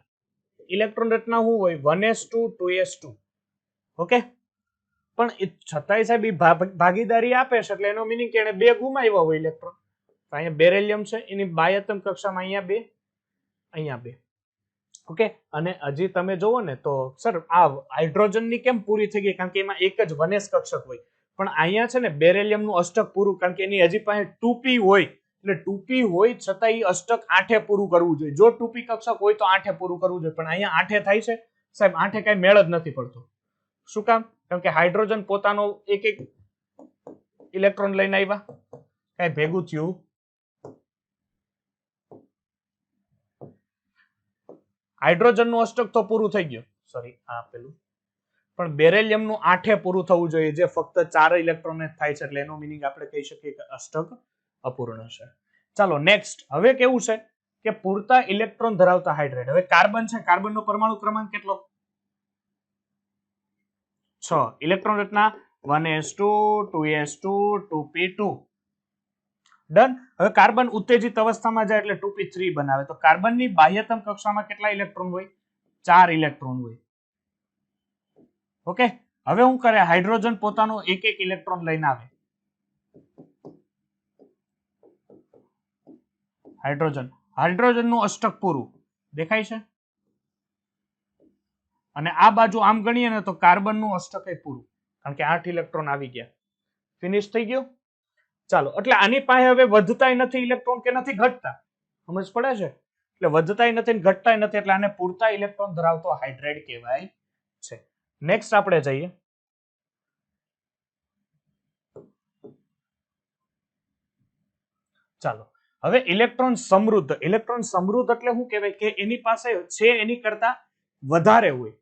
Speaker 1: ઇલેક્ટ્રોન રચના શું હોય? 1s2 2s2. ઓકે, પણ છતાંય સાહેબ એ ભાગીદારી આપે છે, એટલે એનો મિનિંગ કે એને 2 ગુમાવ્યા હોય ઇલેક્ટ્રોન. તો અહીંયા બેરેલિયમ છે, એની બાહ્યતમ કક્ષામાં અહીંયા 2, અહીંયા 2. ઓકે, અને હજી તમે જોવો ને તો સર આ હાઇડ્રોજનની કેમ પૂરી થઈ ગઈ? કારણ કે એમાં એક જ 1s કક્ષક હોય. પણ અહીંયા છે ને બેરેલિયમનું અષ્ટક પૂરું, કારણ કે એની હજી પાસે 2p હોય, એટલે 2p હોય છતાં એ અષ્ટક 8 પૂરું કરવું જોઈએ. જો 2p કક્ષક હોય તો 8 પૂરું કરવું જોઈએ, પણ અહીંયા 8 થાય છે સાહેબ. 8 કઈ મેળ જ નથી પડતો. શું કામ? કારણ કે હાઇડ્રોજન પોતાનો એક એક ઇલેક્ટ્રોન લઈને આવ્યા, કઈ ભેગું થયું. હાઇડ્રોજનનું અષ્ટક તો પૂરું થઈ ગયું, સોરી આ પેલું, પણ બેરેલિયમનું 8 પૂરું થવું જોઈએ, જે ફક્ત 4 ઇલેક્ટ્રોન થાય છે, એટલે એનો મિનિંગ આપણે કહી શકીએ કે અષ્ટક અપૂર્ણ છે. ચાલો નેક્સ્ટ. હવે કેવું છે કે પૂરતા ઇલેક્ટ્રોન ધરાવતા હાઇડ્રેટ. હવે કાર્બન છે, કાર્બનનો પરમાણુ ક્રમાંક કેટલો? 6. ઇલેક્ટ્રોન રચના 1s2 2s2 2p2. ડન. હવે કાર્બન ઉત્તેજિત અવસ્થામાં જાય એટલે 2p3 બનાવે. તો કાર્બનની બાહ્યતમ કક્ષામાં કેટલા ઇલેક્ટ્રોન હોય? 4 ઇલેક્ટ્રોન હોય. ઓકે. હવે હું કરે, હાઇડ્રોજન પોતાનો એક એક ઇલેક્ટ્રોન લઈને આવે. હાઇડ્રોજનનું અષ્ટક પૂરું દેખાય છે, અને આ બાજુ આમ ગણીએ ને તો કાર્બનનું અષ્ટક એ પૂરું, કારણ કે 8 ઇલેક્ટ્રોન આવી ગયા. ફિનિશ થઈ ગયું. ચાલો, એટલે આની પાસે હવે વધતાય નથી ઇલેક્ટ્રોન કે નથી ઘટતા, સમજ પડે છે? એટલે વધતાય નથી ને ઘટતાય નથી, એટલે આને પૂરતા ઇલેક્ટ્રોન ધરાવતો હાઇડ્રેટ કહેવાય છે. નેક્સ્ટ આપણે જઈએ. ચાલો, હવે ઇલેક્ટ્રોન સમૃદ્ધ. ઇલેક્ટ્રોન સમૃદ્ધ એટલે શું કહેવાય? કે એની પાસે છે એની કરતા વધારે હોય,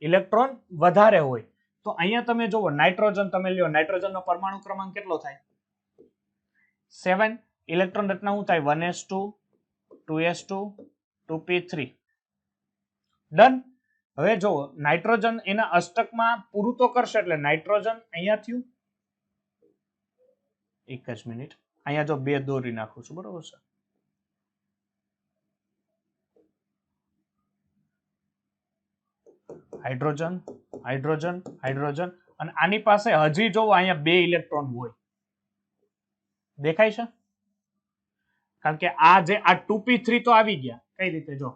Speaker 1: ઇલેક્ટ્રોન વધારે હોય. તો અહીંયા તમે જુઓ, નાઇટ્રોજન તમે લ્યો, નાઇટ્રોજનનો પરમાણુ ક્રમાંક કેટલો થાય? 7. ઇલેક્ટ્રોન રચના શું થાય? 1s2 2s2 2p3. ડન. હવે જુઓ, નાઇટ્રોજન એના અષ્ટકમાં પૂરું તો કરશે, એટલે નાઇટ્રોજન અહીંયા થયું. એક જ મિનિટ, અહીંયા જો 2 દોરી નાખું છું, બરોબર છે? હાઇડ્રોજન હાઇડ્રોજન હાઇડ્રોજન, અને આની પાસે હજી જો અહીંયા 2 ઇલેક્ટ્રોન હોય, દેખાય છે? કારણ કે આ જે આ 2p3 તો આવી ગયા. કઈ રીતે? જો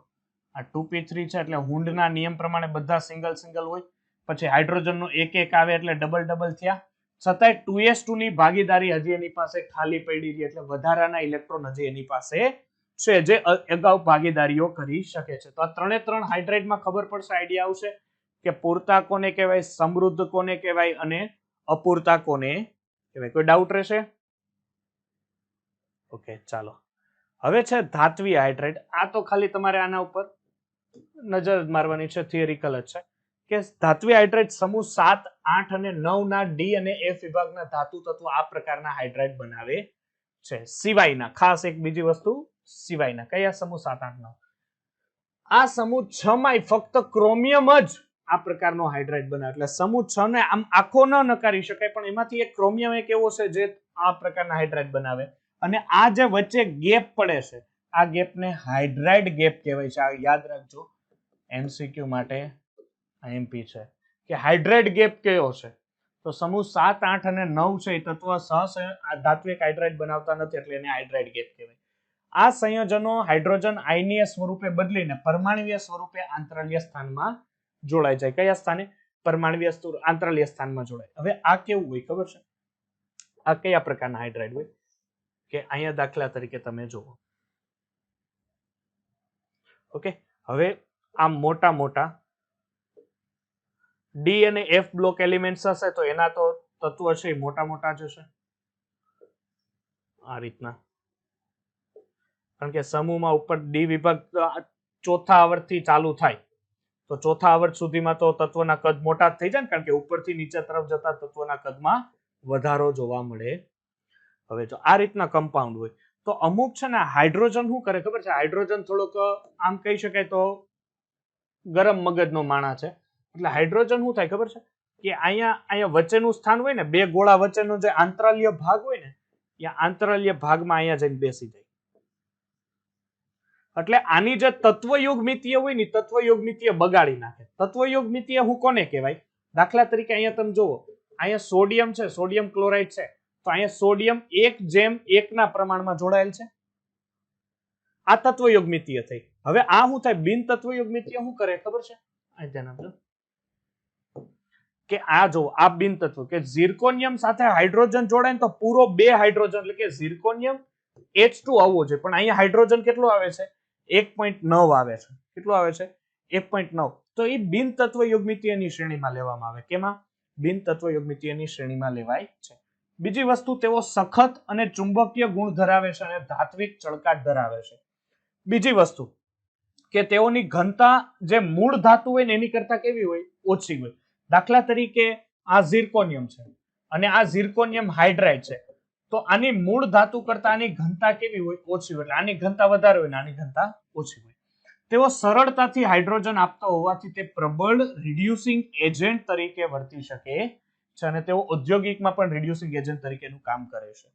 Speaker 1: આ 2p3 છે એટલે હુન્ડના નિયમ પ્રમાણે બધા સિંગલ સિંગલ હોય, પછી હાઇડ્રોજનનો એક એક આવે એટલે ડબલ ડબલ થયા. છતાંય 2s2 ની ભાગીદારી હજી એની પાસે ખાલી પડી રહી, એટલે વધારાના ઇલેક્ટ્રોન હજી એની પાસે છે, જે અગાઉ ભાગીદારીઓ કરી શકે છે. તો આ 3 હાઇડ્રેટમાં ખબર પડશે, આઈડિયા આવશે કે પૂરતા કોને કહેવાય, સમૃદ્ધ કોને કહેવાય, અને અપૂરતા કોને કહેવાય. કોઈ ડાઉટ રહેશે? ઓકે, ચાલો. હવે છે ધાત્વીય હાઇડ્રેટ. આ તો ખાલી તમારે આના ઉપર નજર મારવાની છે, થિયરિકલ જ છે. કે ધાત્વીય હાઇડ્રેટ સમૂહ 7, 8 અને 9 ના ડી અને એફ વિભાગના ધાતુ તત્વો આ પ્રકારના હાઇડ્રેટ બનાવે છે. સિવાયના, ખાસ એક બીજી વસ્તુ, સિવાયના કયા? સમૂહ 7, 8, 9. આ સમૂહ 6 માં ફક્ત ક્રોમિયમ જ આ પ્રકારનો હાઇડ્રેટ બનાવે. એટલે સમૂહ 6 ને આમ આખો ન નકારી શકાય, પણ એમાંથી એક ક્રોમિયમ એક એવો છે જે આ પ્રકારના હાઇડ્રેટ બનાવે. અને આ જે વચ્ચે ગેપ પડે છે, આ ગેપને હાઇડ્રાઇડ ગેપ કહેવાય છે. આ યાદ રાખજો, એમસીક્યુ માટે એમપી છે કે હાઇડ્રેટ ગેપ કયો છે. તો સમૂહ 7, 8 અને 9 છે એ તત્વ સહ આ ધાત્વિક હાઇડ્રેટ બનાવતા નથી, એટલે એને હાઇડ્રેટ ગેપ કહેવાય. આ સંયોજનો હાઇડ્રોજન આયનીય સ્વરૂપે બદલીને પરમાણ્વીય સ્વરૂપે આંતરલીય સ્થાનમાં જોડાઈ જાય. કયા સ્થાને? પરમાણ્વીય આંતરલીય સ્થાનમાં જોડાય. હવે આ કેવું હોય ખબર છે? આ કયા પ્રકારના હાઇડ્રેટ હોય? કે અહીંયા દાખલા તરીકે તમે જુઓ. ઓકે, હવે આ મોટા મોટા ડી અને એફ બ્લોક એલિમેન્ટ્સ હશે, તો એના તો તત્વો છે મોટા મોટા જ હશે આ રીતના. કારણ કે સમૂહમાં ઉપર ડી વિભાગ ચોથા આવર્તથી ચાલુ થાય, તો ચોથા આવર્ત સુધીમાં તો તત્વના કદ મોટા થઈ જાય ને, કારણ કે ઉપરથી નીચે તરફ જતા તત્વના કદમાં વધારો જોવા મળે. હવે જો આ રીતના કમ્પાઉન્ડ હોય, તો અમુક છે ને હાઇડ્રોજન શું કરે ખબર છે? હાઇડ્રોજન થોડોક આમ કહી શકાય તો ગરમ મગજનો માણસ છે. એટલે હાઇડ્રોજન શું થાય ખબર છે? કે અહીંયા વચ્ચેનું સ્થાન હોય ને, 2 ગોળા વચ્ચેનો જે આંતરાલ્ય ભાગ હોય ને, એ આંતરાલ્ય ભાગમાં અહીંયા જઈને બેસી જાય. એટલે આની જે તત્વયોગમિતીય હોય ને, તત્વયોગમિતીય બગાડી નાખે. તત્વયોગમિતીય હું કોને કહેવાય? દાખલા તરીકે અહીંયા તમે જુઓ, અહીંયા સોડિયમ છે, સોડિયમ ક્લોરાઇડ છે, તો અહીંયા સોડિયમ 1:1 ના પ્રમાણમાં જોડાયેલ છે. આ તત્વયોગમિતીય થઈ. હવે આ શું થાય? બિન તત્વયોગમિતીય શું કરે ખબર છે? આ ધ્યાન આપજો કે આ જો આ બિન તત્વ કે ઝિર્કોનિયમ સાથે હાઇડ્રોજન જોડાય ને, તો પૂરો 2 હાઇડ્રોજન, એટલે કે ઝિર્કોનિયમ H2 આવવો જોઈએ, પણ અહીંયા હાઇડ્રોજન કેટલું આવે છે? 1.9 આવે છે. કેટલું આવે છે? 1.9. તો એ બિન તત્વયોગમિતીયની શ્રેણીમાં લેવામાં આવે. કેમાં? બિન તત્વયોગમિતીયની શ્રેણીમાં લેવાય છે. બીજી વસ્તુ, તેઓ સખત અને ચુંબકીય ગુણ ધરાવે છે અને ધાત્વિક ચળકાટ ધરાવે છે. બીજી વસ્તુ કે તેઓની ઘનતા જે મૂળ ધાતુ હોય ને એની કરતા કેવી હોય? ઓછી હોય. દાખલા તરીકે આ ઝિર્કોનિયમ છે અને આ ઝિર્કોનિયમ હાઇડ્રાઇડ છે, તો આની મૂળ ધાતુ કરતા આની ઘનતા કેવી હોય? ઓછી હોય. એટલે આની ઘનતા વધારે હોય ને આની ઘનતા ઓછી હોય. તેઓ સરળતાથી હાઇડ્રોજન આપતા હોવાથી તે પ્રબળ રિડ્યુસિંગ એજન્ટ તરીકે વર્તી શકે છે અને તેઓ ઔદ્યોગિકમાં પણ રિડ્યુસિંગ એજન્ટ તરીકેનું કામ કરે છે.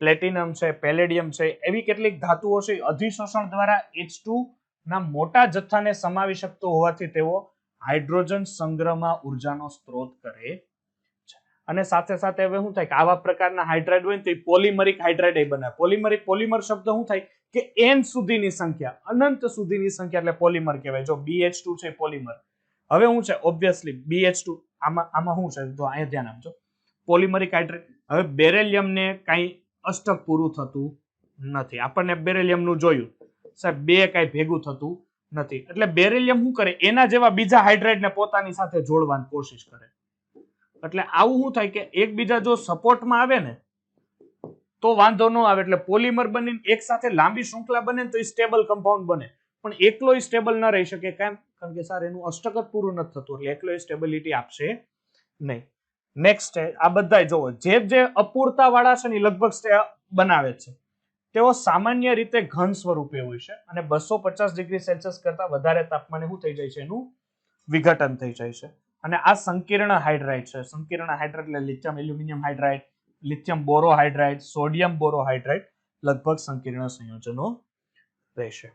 Speaker 1: પ્લેટિનમ છે, પેલેડિયમ છે, એવી કેટલીક ધાતુઓ છે અધિશોષણ દ્વારા H2 ના મોટા જથ્થાને સમાવી શકતો હોવાથી તેઓ હાઇડ્રોજન સંગ્રહમાં ઉર્જાનો સ્ત્રોત કરે છે. અને સાથે સાથે હવે શું થાય કે આવા પ્રકારના હાઇડ્રાઇડ હોય ને તો પોલિમરિક હાઇડ્રાઇડ બનાવે. પોલિમર શબ્દ શું થાય કે n સુધીની સંખ્યા, અનંત સુધીની સંખ્યા એટલે પોલિમર કહેવાય. જો BH2 છે પોલિમર. હવે શું છે ઓબ્વિયસલી BH2 આમાં શું છે તો અહીંયા ધ્યાન આપજો. Polymeric hydride. હવે બેરેલિયમ ને કઈ અષ્ટક પૂરું થતું નથી. આપણને બેરેલિયમ નું જોયું સાહેબ, બે કઈ ભેગું થતું નથી. એટલે બેરેલિયમ શું કરે? એના જેવા બીજા હાઇડ્રાઇડ ને પોતાની સાથે જોડવાની કોશિશ કરે. એટલે આવું શું થાય કે એકબીજા જો સપોર્ટમાં આવે ને તો વાંધો ન આવે. એટલે પોલિમર બનીને એક સાથે લાંબી શૃંખલા બને તો એ સ્ટેબલ કમ્પાઉન્ડ બને. પણ એકલો સ્ટેબલ ન રહી શકે. કેમ? કારણ કે સર એનું અષ્ટક જ પૂરું નથી થતું. એટલે એકલો સ્ટેબિલિટી આપશે નહીં. નેક્સ્ટ છે આ બધા જોવો જે અપૂરતા વાળા છે ને લગભગ બનાવે છે. તેઓ સામાન્ય રીતે ઘન સ્વરૂપે હોય છે અને 250 ડિગ્રી સેલ્સિયસ કરતા વધારે તાપમાને શું થઈ જાય છે? એનું વિઘટન થઈ જાય છે. અને આ સંકીર્ણ હાઇડ્રાઇડ છે. સંકીર્ણ હાઇડ્રાઇડ એટલે lithium aluminium hydride, lithium borohydride, sodium borohydride લગભગ સંકીર્ણ સંયોજનો રહેશે.